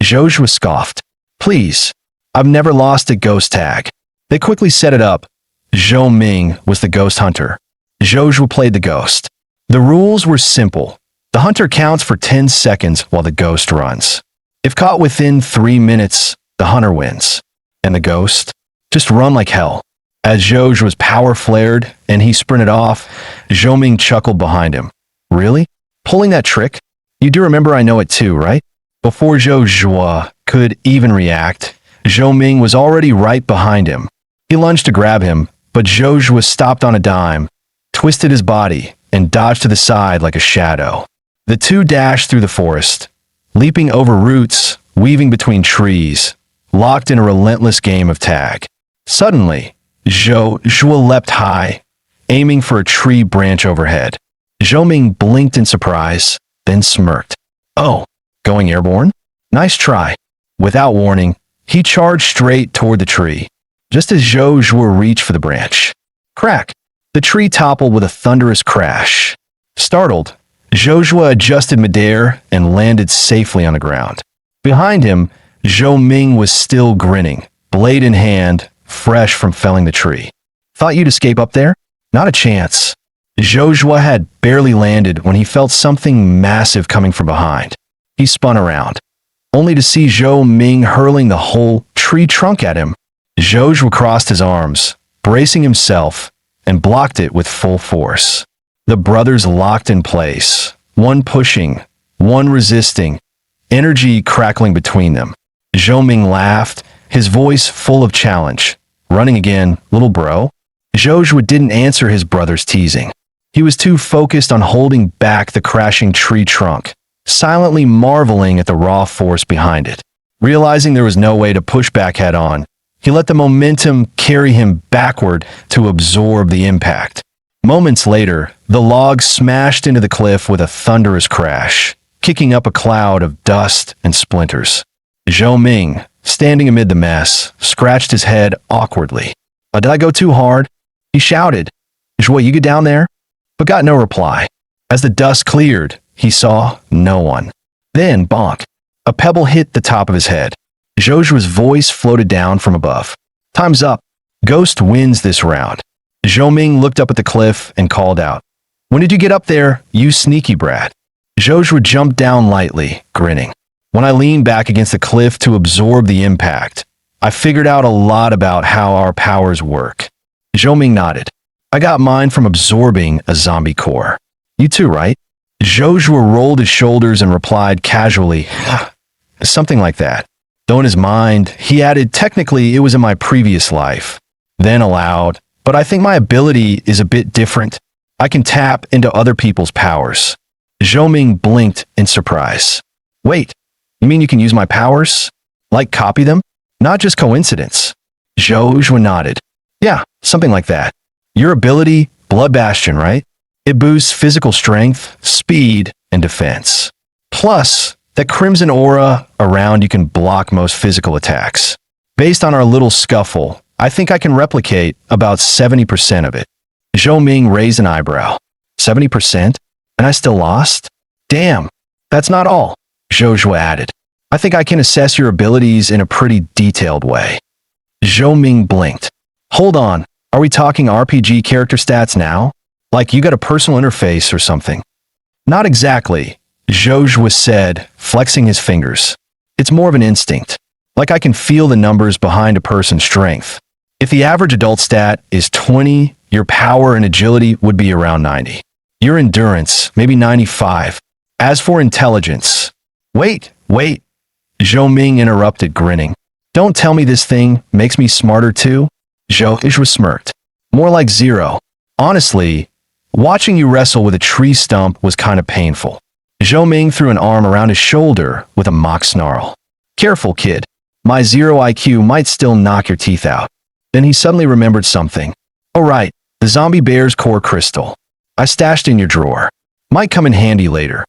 Joshua scoffed. Please. I've never lost at ghost tag. They quickly set it up. Zhou Ming was the ghost hunter. Joshua played the ghost. The rules were simple. The hunter counts for 10 seconds while the ghost runs. If caught within 3 minutes, the hunter wins. And the ghost? Just run like hell. As Joshua's power flared and he sprinted off, Zhou Ming chuckled behind him. Really? Pulling that trick? You do remember I know it too, right? Before Joshua could even react, Zhou Ming was already right behind him. He lunged to grab him, but Joshua stopped on a dime, twisted his body, and dodged to the side like a shadow. The two dashed through the forest, leaping over roots, weaving between trees, locked in a relentless game of tag. Suddenly, Joshua leapt high, aiming for a tree branch overhead. Zhou Ming blinked in surprise, then smirked. Oh, going airborne? Nice try. Without warning, he charged straight toward the tree, just as Joshua reached for the branch. Crack! The tree toppled with a thunderous crash. Startled, Joshua adjusted midair and landed safely on the ground. Behind him, Zhou Ming was still grinning, blade in hand, fresh from felling the tree. Thought you'd escape up there? Not a chance. Joshua had barely landed when he felt something massive coming from behind. He spun around, only to see Zhou Ming hurling the whole tree trunk at him. Joshua crossed his arms, bracing himself, and blocked it with full force. The brothers locked in place, one pushing, one resisting, energy crackling between them. Zhou Ming laughed, his voice full of challenge. Running again, little bro? Joshua didn't answer his brother's teasing. He was too focused on holding back the crashing tree trunk, silently marveling at the raw force behind it. Realizing there was no way to push back head on, he let the momentum carry him backward to absorb the impact. Moments later, the log smashed into the cliff with a thunderous crash, kicking up a cloud of dust and splinters. Zhou Ming, standing amid the mess, scratched his head awkwardly. Did I go too hard? He shouted, "Zhuo, you get down there?" But got no reply. As the dust cleared, he saw no one. Then, bonk, a pebble hit the top of his head. Zhou's voice floated down from above. "Time's up. Ghost wins this round." Zhou Ming looked up at the cliff and called out, "When did you get up there, you sneaky brat?" Zhou jumped down lightly, grinning. "When I leaned back against the cliff to absorb the impact, I figured out a lot about how our powers work." Zhou Ming nodded. "I got mine from absorbing a zombie core. You too, right?" Zhou rolled his shoulders and replied casually, "Something like that." Though in his mind, he added, "Technically, it was in my previous life." Then aloud, "But I think my ability is a bit different. I can tap into other people's powers." Zhou Ming blinked in surprise. "Wait, you mean you can use my powers? Like copy them? Not just coincidence?" Zhou nodded. "Yeah, something like that. Your ability, Blood Bastion, right? It boosts physical strength, speed, and defense. Plus, that crimson aura around you can block most physical attacks. Based on our little scuffle, I think I can replicate about 70% of it." Zhou Ming raised an eyebrow. 70%? And I still lost? Damn, that's not all, Zhou added. "I think I can assess your abilities in a pretty detailed way." Zhou Ming blinked. "Hold on, are we talking RPG character stats now? Like you got a personal interface or something?" "Not exactly," Zhou said, flexing his fingers. "It's more of an instinct. Like I can feel the numbers behind a person's strength. If the average adult stat is 20, your power and agility would be around 90. Your endurance, maybe 95. As for intelligence..." Wait, Zhou Ming interrupted, grinning. "Don't tell me this thing makes me smarter too?" Zhou smirked. "More like 0. Honestly, watching you wrestle with a tree stump was kind of painful." Zhou Ming threw an arm around his shoulder with a mock snarl. "Careful, kid. My 0 IQ might still knock your teeth out." Then he suddenly remembered something. "Oh right, the zombie bear's core crystal. I stashed in your drawer. Might come in handy later."